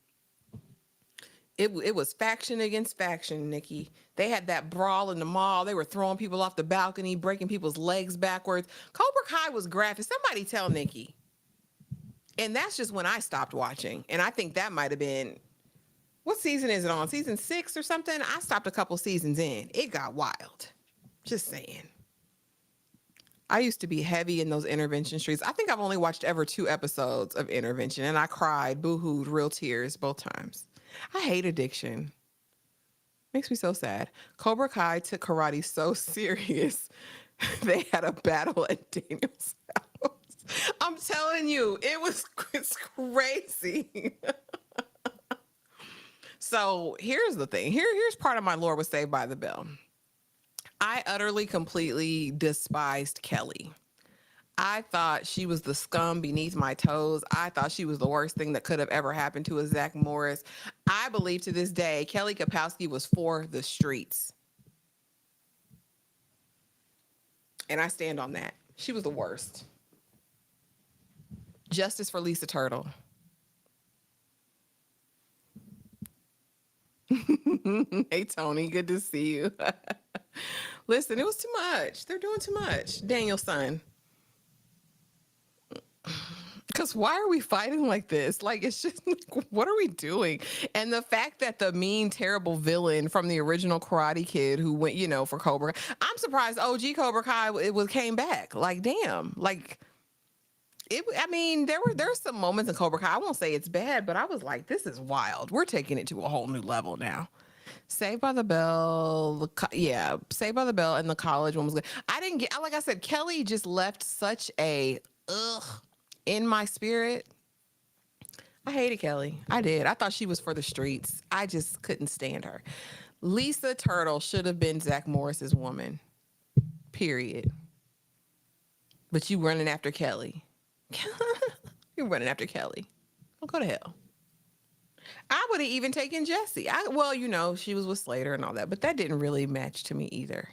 It was faction against faction, Nikki. They had that brawl in the mall. They were throwing people off the balcony, breaking people's legs backwards. Cobra Kai was graphic. Somebody tell Nikki. And that's just when I stopped watching. And I think that might have been, What season is it on? Season 6 or something? I stopped a couple seasons in. It got wild. Just saying. I used to be heavy in those intervention streets. I think I've only watched ever 2 episodes of intervention, and I cried, boo-hooed, real tears both times. I hate addiction. Makes me so sad. Cobra Kai took karate so serious. They had a battle at Daniel's house. I'm telling you, it's crazy. So here's the thing. Here's part of my lore was Saved by the Bell. I utterly, completely despised Kelly. I thought she was the scum beneath my toes. I thought she was the worst thing that could have ever happened to a Zach Morris. I believe to this day, Kelly Kapowski was for the streets. And I stand on that. She was the worst. Justice for Lisa Turtle. Hey, Tony, good to see you. Listen, it was too much. They're doing too much. Daniel's son. Because why are we fighting like this? Like, it's just, like, what are we doing? And the fact that the mean, terrible villain from the original Karate Kid who went, for Cobra, I'm surprised OG Cobra Kai came back. Like, damn. Like, there's some moments in Cobra Kai. I won't say it's bad, but I was like, this is wild. We're taking it to a whole new level now. Saved by the Bell, Saved by the Bell, and the college one was good. I didn't get, like I said, Kelly just left such a ugh in my spirit. I hated Kelly. I did. I thought she was for the streets. I just couldn't stand her. Lisa Turtle should have been Zach Morris's woman. Period. But you running after Kelly. You're running after Kelly. Well, go to hell. I would have even taken Jessie. She was with Slater and all that, but that didn't really match to me either.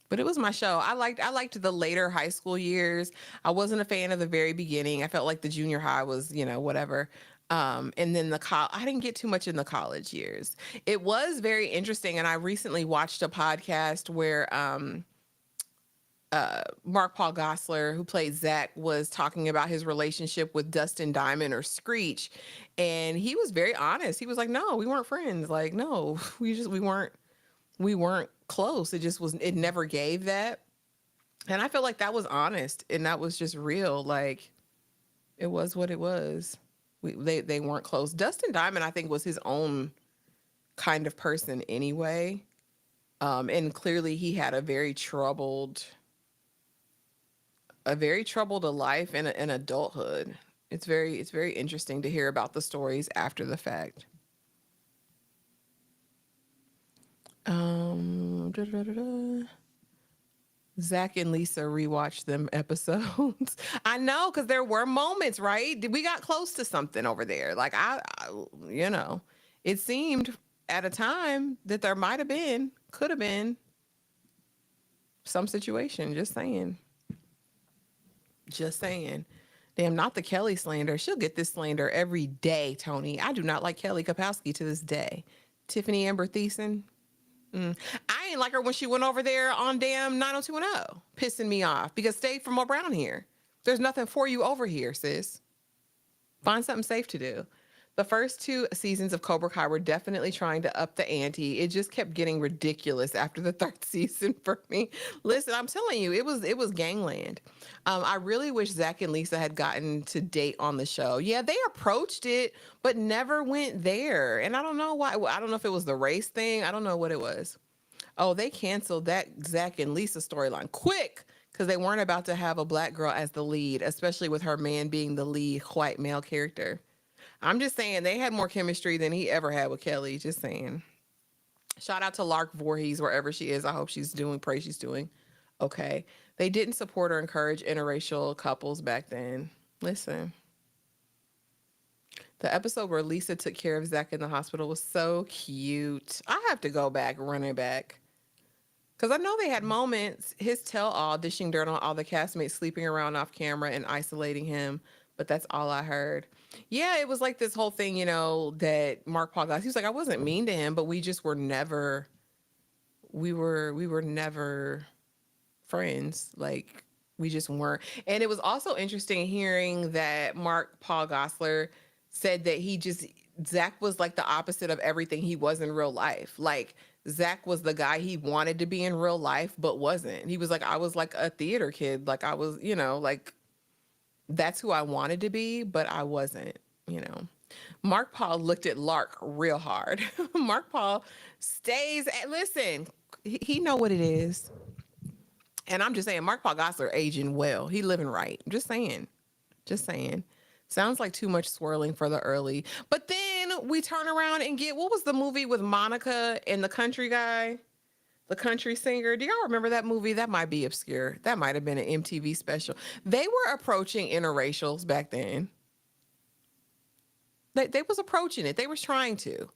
But it was my show. I liked the later high school years. I wasn't a fan of the very beginning. I felt like the junior high was, whatever. And then I didn't get too much in the college years. It was very interesting. And I recently watched a podcast where Mark Paul Gosselaar, who played Zach, was talking about his relationship with Dustin Diamond or Screech. And he was very honest. He was like, no, we weren't friends. Like, no, we weren't close. It never gave that. And I felt like that was honest and that was just real. Like, it was what it was. They weren't close. Dustin Diamond, I think, was his own kind of person anyway. And clearly he had a very troubled life and adulthood. It's very interesting to hear about the stories after the fact. Zach and Lisa rewatched them episodes. I know, because there were moments, right? We got close to something over there. Like it seemed at a time that there could have been some situation. Just saying. Damn, not the Kelly slander. She'll get this slander every day, Tony. I do not like Kelly Kapowski to this day. Tiffany Amber Thiessen. I ain't like her when she went over there on damn 90210, pissing me off because stay from around here. There's nothing for you over here, sis. Find something safe to do. The first 2 seasons of Cobra Kai were definitely trying to up the ante. It just kept getting ridiculous after the 3rd season for me. Listen, I'm telling you, it was gangland. I really wish Zach and Lisa had gotten to date on the show. Yeah, they approached it, but never went there. And I don't know why. I don't know if it was the race thing. I don't know what it was. Oh, they canceled that Zach and Lisa storyline quick because they weren't about to have a black girl as the lead, especially with her man being the lead white male character. I'm just saying they had more chemistry than he ever had with Kelly. Just saying. Shout out to Lark Voorhees, wherever she is. I hope pray she's doing okay. They didn't support or encourage interracial couples back then. Listen. The episode where Lisa took care of Zach in the hospital was so cute. I have to go back, run it back. Because I know they had moments, his tell-all, dishing dirt on all the castmates, sleeping around off camera and isolating him. But that's all I heard. Yeah, it was like this whole thing, that Mark Paul got. He was like, I wasn't mean to him, but we just were never, we were never friends. Like, we just weren't. And it was also interesting hearing that Mark Paul Gosselaar said that he just, Zach was like the opposite of everything he was in real life. Like Zach was the guy he wanted to be in real life, but wasn't. He was like, I was like a theater kid. Like I was, like that's who I wanted to be, but I wasn't, you know. Mark Paul looked at Lark real hard. Mark Paul stays at, listen, he know what it is. And I'm just saying, Mark Paul Gosselaar aging well. He living right. I'm just saying. Just saying. Sounds like too much swirling for the early. But then we turn around and get, what was the movie with Monica and the country guy? The country singer. Do y'all remember that movie? That might be obscure. That might have been an MTV special. They were approaching interracials back then. They was approaching it. They was trying to.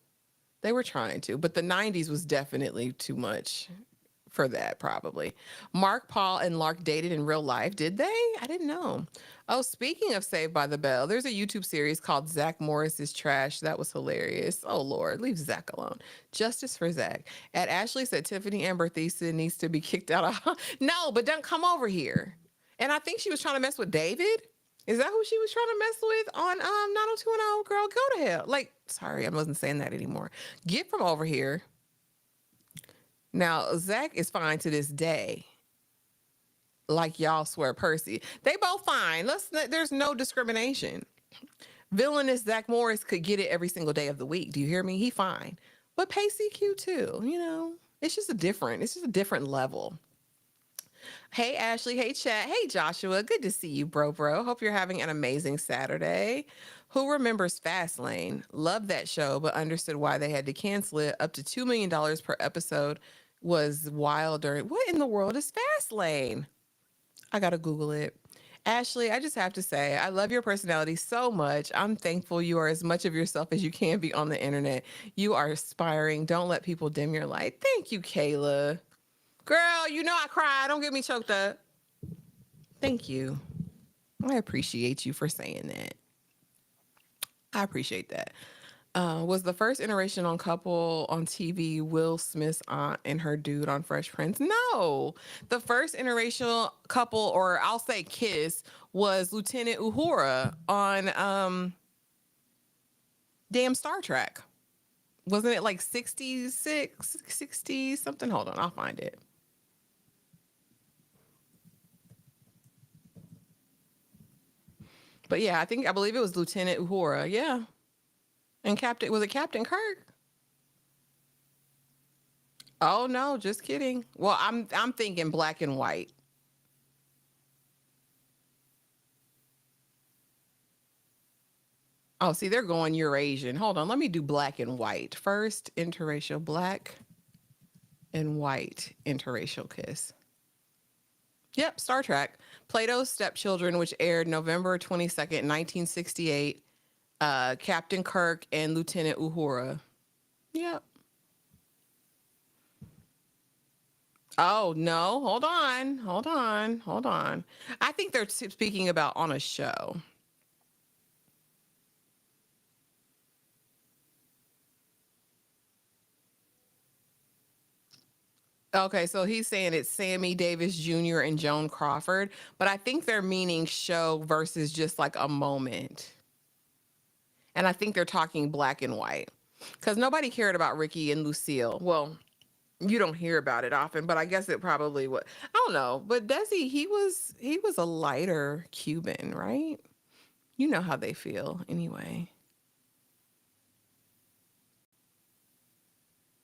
They were trying to. But the 90s was definitely too much for that, probably. Mark Paul and Lark dated in real life. Did they? I didn't know. Oh, speaking of Saved by the Bell, there's a YouTube series called Zach Morris is Trash. That was hilarious. Oh, Lord, leave Zach alone. Justice for Zach. At Ashley said Tiffany Amber Thiessen needs to be kicked out of. No, but don't come over here. And I think she was trying to mess with David. Is that who she was trying to mess with on 90210? Girl, go to hell. Like, sorry, I wasn't saying that anymore. Get from over here. Now, Zach is fine to this day. Like y'all swear Percy. They both fine. There's no discrimination. Villainous Zach Morris could get it every single day of the week. Do you hear me? He fine. But Pacey cute too, you know. It's just a different level. Hey Ashley, hey chat, hey Joshua. Good to see you, bro. Hope you're having an amazing Saturday. Who remembers Fastlane? Loved that show, but understood why they had to cancel it. Up to $2 million per episode was wild during. What in the world is Fastlane? I gotta Google it. Ashley, I just have to say, I love your personality so much. I'm thankful you are as much of yourself as you can be on the internet. You are inspiring. Don't let people dim your light. Thank you, Kayla. Girl, you know I cry. Don't get me choked up. Thank you. I appreciate you for saying that. I appreciate that. Was the first interracial couple on TV Will Smith's aunt and her dude on Fresh Prince? No. The first interracial couple, or I'll say kiss, was Lieutenant Uhura on damn Star Trek. Wasn't it like 66, 60 something? Hold on, I'll find it. But yeah, I believe it was Lieutenant Uhura. Yeah. And was it Captain Kirk? Oh no, just kidding. Well, I'm thinking black and white. Oh, see, they're going Eurasian. Hold on, let me do black and white. First interracial black and white interracial kiss. Yep, Star Trek. Plato's Stepchildren, which aired November 22nd, 1968. Captain Kirk and Lieutenant Uhura. Yep. Oh, no. Hold on. I think they're speaking about on a show. Okay, so he's saying it's Sammy Davis Jr. and Joan Crawford, but I think they're meaning show versus just like a moment. And I think they're talking black and white because nobody cared about Ricky and Lucille. Well, you don't hear about it often, but I guess it probably would. I don't know, but Desi, he was a lighter Cuban, right? You know how they feel anyway.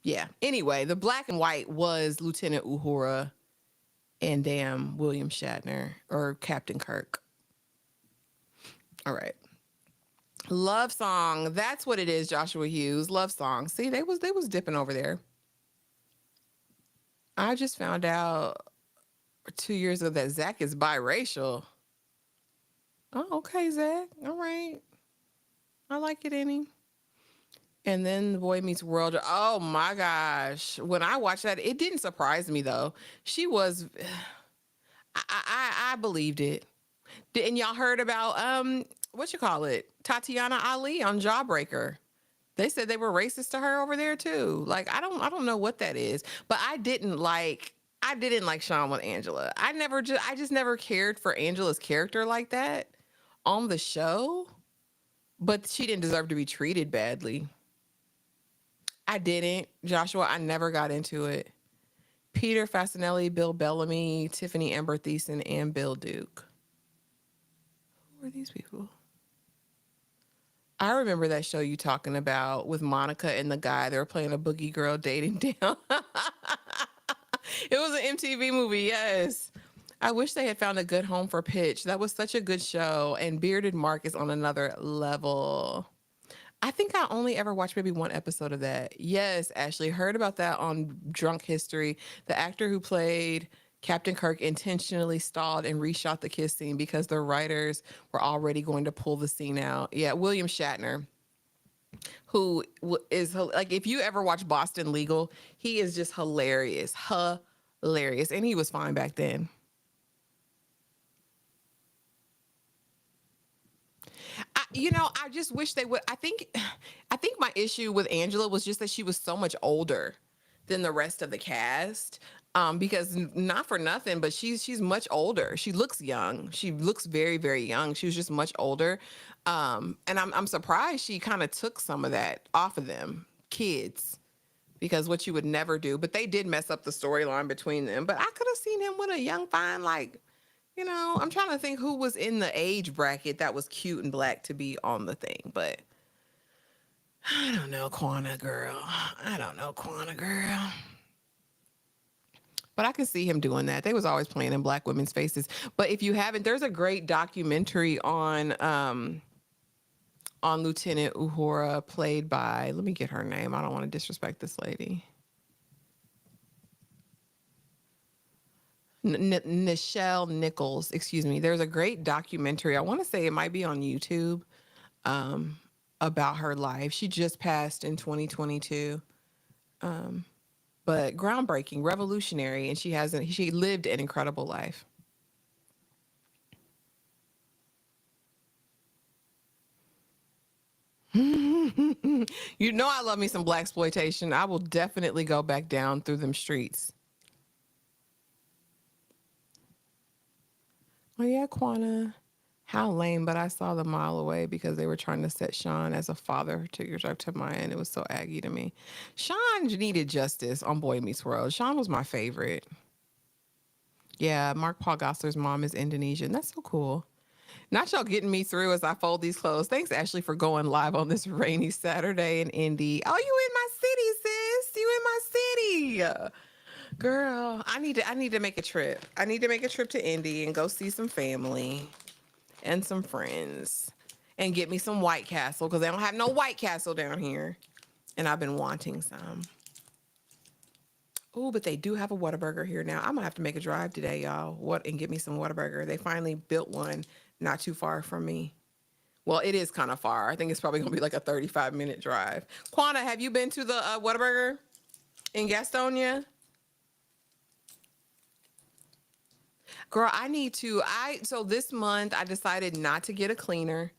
Yeah. Anyway, the black and white was Lieutenant Uhura and damn William Shatner or Captain Kirk. All right. Love song. That's what it is, Joshua Hughes. Love song. See, they was dipping over there. I just found out 2 years ago that Zach is biracial. Oh, okay, Zach. All right. I like it, Annie. And then the Boy Meets World. Oh my gosh. When I watched that, it didn't surprise me though. She was I believed it. And y'all heard about what you call it? Tatiana Ali on Jawbreaker. They said they were racist to her over there too. Like I don't know what that is. But I didn't like Sean with Angela. I just never cared for Angela's character like that on the show. but she didn't deserve to be treated badly. I didn't, Joshua. I never got into it. Peter Fasinelli, Bill Bellamy, Tiffany Amber Thiessen, and Bill Duke. Who are these people? I remember that show you talking about with Monica and the guy. They were playing a boogie girl dating down. It was an MTV movie, yes. I wish they had found a good home for Pitch. That was such a good show. And Bearded Mark is on another level. I think I only ever watched maybe one episode of that. Yes, Ashley, heard about that on Drunk History. The actor who played Captain Kirk intentionally stalled and reshot the kiss scene because the writers were already going to pull the scene out. Yeah, William Shatner, who is like, if you ever watch Boston Legal, he is just hilarious, hilarious. And he was fine back then. I just wish they would. I think my issue with Angela was just that she was so much older than the rest of the cast. Because not for nothing, but she's much older. She looks young. She looks very, very young. She was just much older. And I'm surprised she kind of took some of that off of them kids, because what you would never do. But they did mess up the storyline between them. But I could have seen him with a young, fine, like, I'm trying to think who was in the age bracket that was cute and black to be on the thing. But I don't know, Quana girl. I don't know, Quana girl. But I could see him doing that. They was always playing in black women's faces. But if you haven't, there's a great documentary on Lieutenant Uhura, played by, let me get her name. I don't want to disrespect this lady. Nichelle Nichols, excuse me. There's a great documentary. I want to say it might be on YouTube, about her life. She just passed in 2022. But groundbreaking, revolutionary, and she lived an incredible life. I love me some black exploitation. I will definitely go back down through them streets. Oh yeah, Quana. How lame, but I saw the mile away because they were trying to set Sean as a father figure to Maya, and it was so aggy to me. Sean needed justice on Boy Meets World. Sean was my favorite. Yeah, Mark Paul Gosselaar's mom is Indonesian. That's so cool. Not y'all getting me through as I fold these clothes. Thanks, Ashley, for going live on this rainy Saturday in Indy. Oh, you in my city, sis. You in my city. Girl, I need to make a trip. I need to make a trip to Indy and go see some family and some friends and get me some White Castle, because they don't have no White Castle down here. And I've been wanting some. Oh, but they do have a Whataburger here now. I'm gonna have to make a drive today, y'all. And get me some Whataburger. They finally built one not too far from me. Well, it is kind of far. I think it's probably gonna be like a 35-minute drive. Quana, have you been to the Whataburger in Gastonia? Girl, I need to. So this month I decided not to get a cleaner.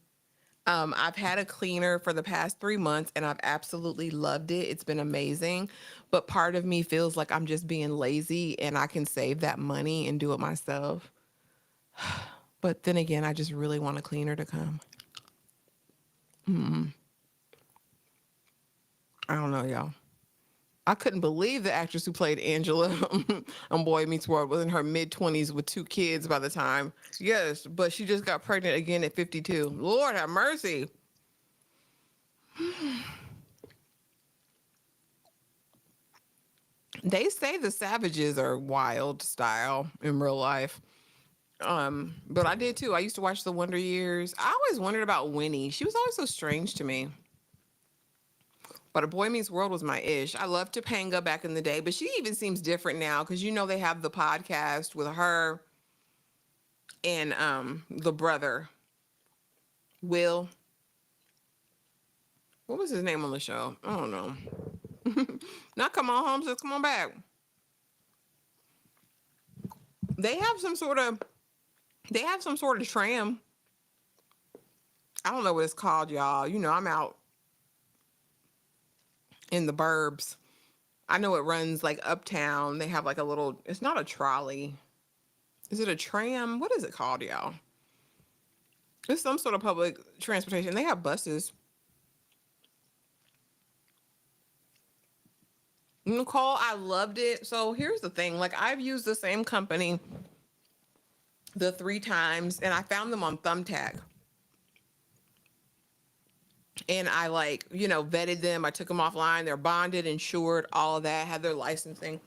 I've had a cleaner for the past 3 months and I've absolutely loved it. It's been amazing. But part of me feels like I'm just being lazy and I can save that money and do it myself. But then again, I just really want a cleaner to come. I don't know, y'all. I couldn't believe the actress who played Angela on Boy Meets World was in her mid-20s with 2 kids by the time. Yes, but she just got pregnant again at 52. Lord have mercy. They say the Savages are wild style in real life. But I did too. I used to watch The Wonder Years. I always wondered about Winnie. She was always so strange to me. But A Boy Meets World was my ish. I loved Topanga back in the day, but she even seems different now because they have the podcast with her and the brother, Will. What was his name on the show? I don't know. Now come on, Holmes, let's come on back. They have some sort of tram. I don't know what it's called, y'all. I'm out in the burbs. I know it runs like uptown. They have like a little, it's not a trolley. Is it a tram? What is it called, y'all? It's some sort of public transportation. They have buses. Nicole, I loved it. So here's the thing. Like I've used the same company the 3 times and I found them on Thumbtack. And I like, vetted them. I took them offline. They're bonded, insured, all of that, had their licensing.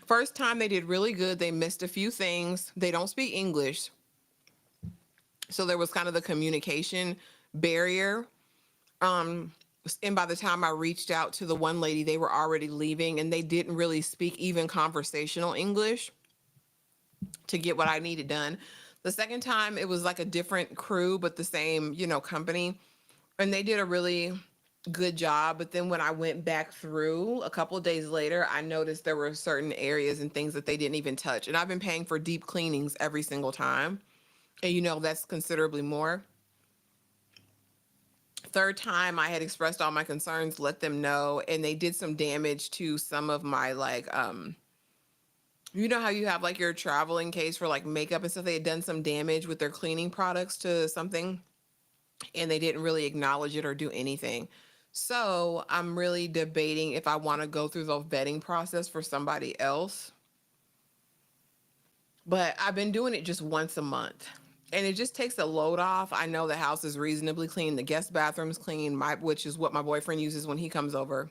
First time they did really good. They missed a few things. They don't speak English. So there was kind of the communication barrier. Um, and by the time I reached out to the one lady, they were already leaving and they didn't really speak even conversational English to get what I needed done. The second time, it was like a different crew, but the same, company. And they did a really good job. But then when I went back through a couple of days later, I noticed there were certain areas and things that they didn't even touch. And I've been paying for deep cleanings every single time. And that's considerably more. Third time I had expressed all my concerns, let them know, and they did some damage to some of my like how you have like your traveling case for like makeup and stuff. They had done some damage with their cleaning products to something and they didn't really acknowledge it or do anything. So I'm really debating if I want to go through the vetting process for somebody else. But I've been doing it just once a month. And it just takes a load off. I know the house is reasonably clean. The guest bathroom's clean, which is what my boyfriend uses when he comes over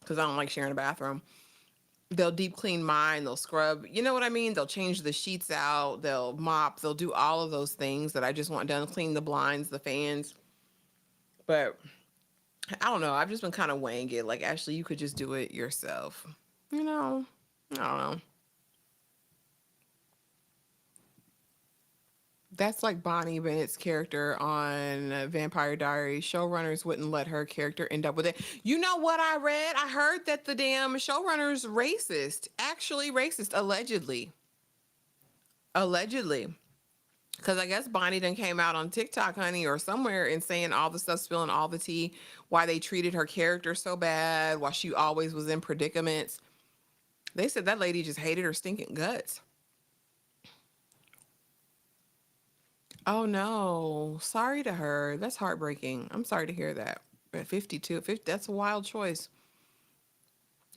because I don't like sharing a bathroom. They'll deep clean mine, they'll scrub, you know what I mean? They'll change the sheets out, they'll mop, they'll do all of those things that I just want done, clean the blinds, the fans. But I don't know. I've just been kind of weighing it. Like, Ashley, you could just do it yourself. You know, I don't know. That's like Bonnie Bennett's character on Vampire Diaries. Showrunners wouldn't let her character end up with it. You know what I read? I heard that the damn showrunner's racist. Actually racist, allegedly. Allegedly. Because I guess Bonnie done came out on TikTok, honey, or somewhere and saying all the stuff, spilling all the tea, why they treated her character so bad, why she always was in predicaments. They said that lady just hated her stinking guts. Oh no. Sorry to her. That's heartbreaking. I'm sorry to hear that. At 52, 50, that's a wild choice.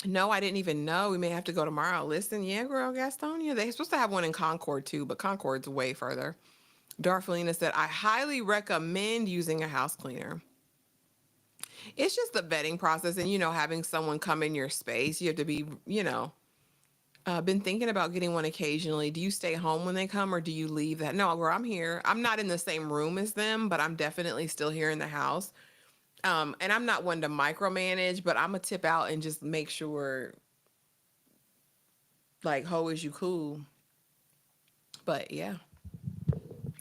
No, I didn't even know. We may have to go tomorrow. Listen, yeah, girl, Gastonia. They're supposed to have one in Concord too, but Concord's way further. Darfelina said, I highly recommend using a house cleaner. It's just the vetting process and, having someone come in your space. You have to be, been thinking about getting one occasionally. Do you stay home when they come or do you leave that? No, girl, I'm here. I'm not in the same room as them, but I'm definitely still here in the house. And I'm not one to micromanage, but I'm gonna tip out and just make sure, like, ho, is you cool? But yeah,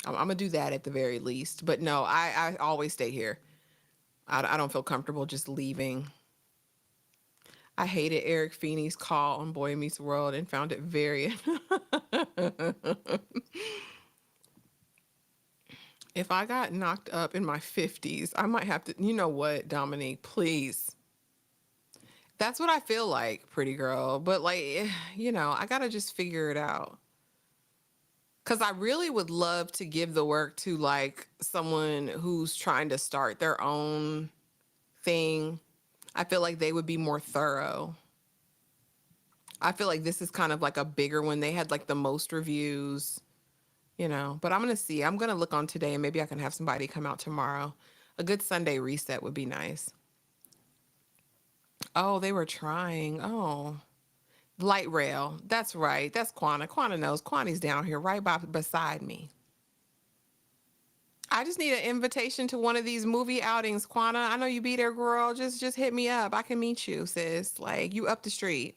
I'm gonna do that at the very least. But no, I always stay here. I don't feel comfortable just leaving. I hated Eric Feeney's call on Boy Meets World and found it very. If I got knocked up in my 50s, I might have to, you know what, Dominique, please. That's what I feel like, pretty girl. But like, I gotta just figure it out. Cause I really would love to give the work to like someone who's trying to start their own thing. I feel like they would be more thorough. I feel like this is kind of like a bigger one. They had like the most reviews, but I'm gonna see. I'm gonna look on today and maybe I can have somebody come out tomorrow. A good Sunday reset would be nice. Oh, they were trying. Oh. Light rail. That's right. That's Quana. Quana knows. Quani's down here right beside me. I just need an invitation to one of these movie outings, Quana. I know you be there, girl. Just hit me up. I can meet you, sis. Like you up the street.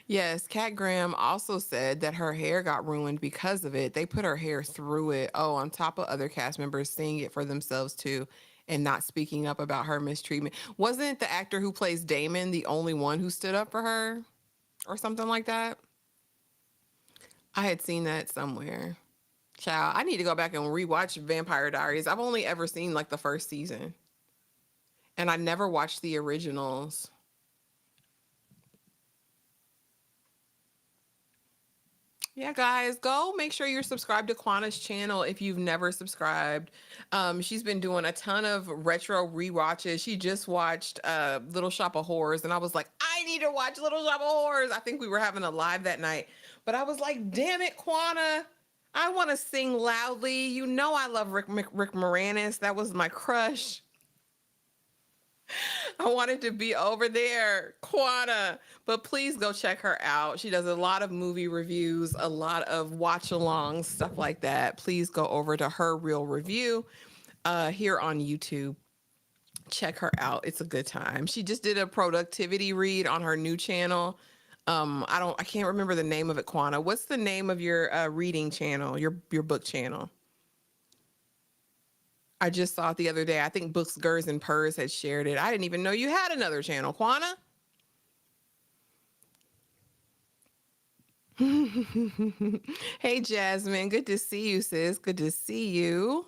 Yes, Kat Graham also said that her hair got ruined because of it. They put her hair through it. Oh, on top of other cast members seeing it for themselves too and not speaking up about her mistreatment. Wasn't the actor who plays Damon the only one who stood up for her or something like that? I had seen that somewhere. Child, I need to go back and rewatch Vampire Diaries. I've only ever seen like the first season. And I never watched the originals. Yeah, guys, go make sure you're subscribed to Quana's channel if you've never subscribed. She's been doing a ton of retro rewatches. She just watched Little Shop of Horrors, and I was like, I need to watch Little Shop of Horrors. I think we were having a live that night, but I was like, damn it, Quana, I want to sing loudly. You know, I love Rick Moranis. That was my crush. I wanted to be over there, Quana. But please go check her out. She does a lot of movie reviews, a lot of watch alongs, stuff like that. Please go over to her real review here on YouTube. Check her out. It's a good time. She just did a productivity read on her new channel. I can't remember the name of it, Quana. What's the name of your reading channel, your book channel? I just saw it the other day. I think Books, Gurs, and Purrs had shared it. I didn't even know you had another channel, Quana. Hey, Jasmine. Good to see you, sis. Good to see you.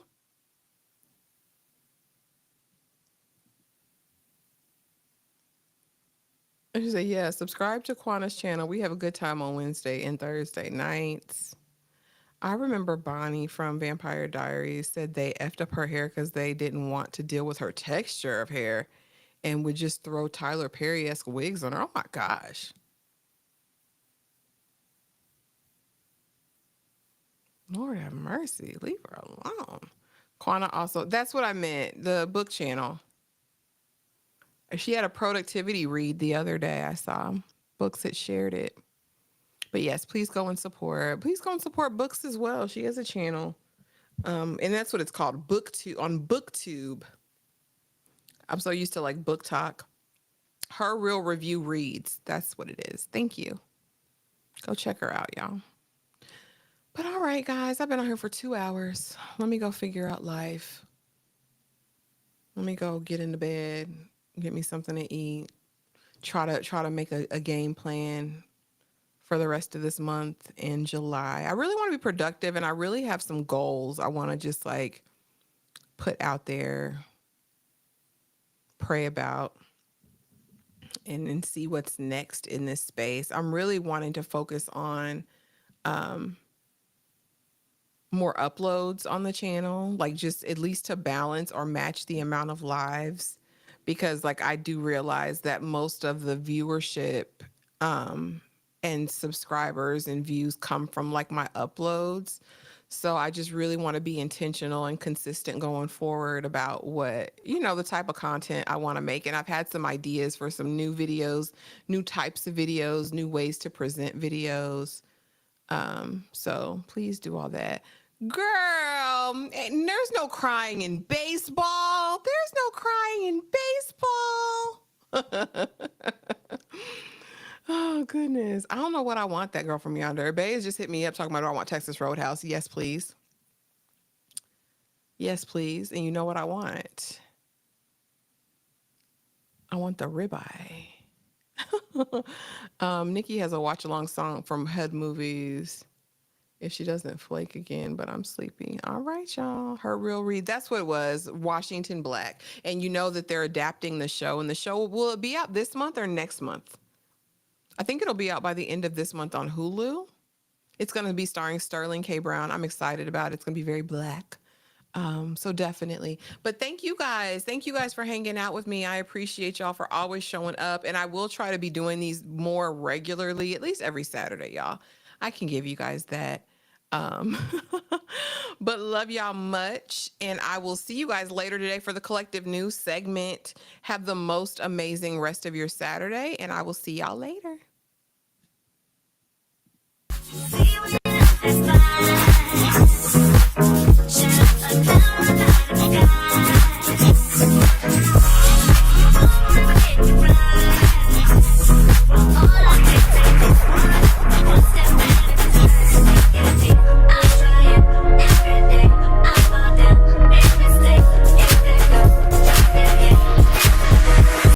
I should say, yeah, subscribe to Quana's channel. We have a good time on Wednesday and Thursday nights. I remember Bonnie from Vampire Diaries said they effed up her hair because they didn't want to deal with her texture of hair and would just throw Tyler Perry-esque wigs on her. Oh my gosh. Lord have mercy. Leave her alone. Quana also, that's what I meant, the book channel. She had a productivity read the other day. I saw Books had shared it. But yes, please go and support. Please go and support Books as well. She has a channel. And that's what it's called, BookTube on BookTube. I'm so used to like Book Talk. Her real review reads. That's what it is. Thank you. Go check her out, y'all. But all right, guys, I've been on here for 2 hours. Let me go figure out life. Let me go get into bed, get me something to eat. Try to make a game plan for the rest of this month in July. I really want to be productive, and I really have some goals I want to just like put out there, pray about, and see what's next in this space. I'm really wanting to focus on more uploads on the channel, like just at least to balance or match the amount of lives, because like I do realize that most of the viewership and subscribers and views come from like my uploads. So I just really want to be intentional and consistent going forward about what, the type of content I want to make. And I've had some ideas for some new videos, new types of videos, new ways to present videos. So please do all that. Girl, there's no crying in baseball. There's no crying in baseball. Oh, goodness. I don't know what I want that girl from yonder. Bay has just hit me up talking about, I want Texas Roadhouse. Yes, please. Yes, please. And you know what I want? I want the ribeye. Nikki has a watch along song from Head Movies. If she doesn't flake again, but I'm sleepy. All right, y'all. Her real read. That's what it was. Washington Black. And you know that they're adapting the show. And the show, will it be out this month or next month? I think it'll be out by the end of this month on Hulu. It's going to be starring Sterling K. Brown. I'm excited about it. It's going to be very black. So definitely. But thank you guys. Thank you guys for hanging out with me. I appreciate y'all for always showing up. And I will try to be doing these more regularly, at least every Saturday, y'all. I can give you guys that. But love y'all much. And I will see you guys later today for the Collective News segment. Have the most amazing rest of your Saturday. And I will see y'all later.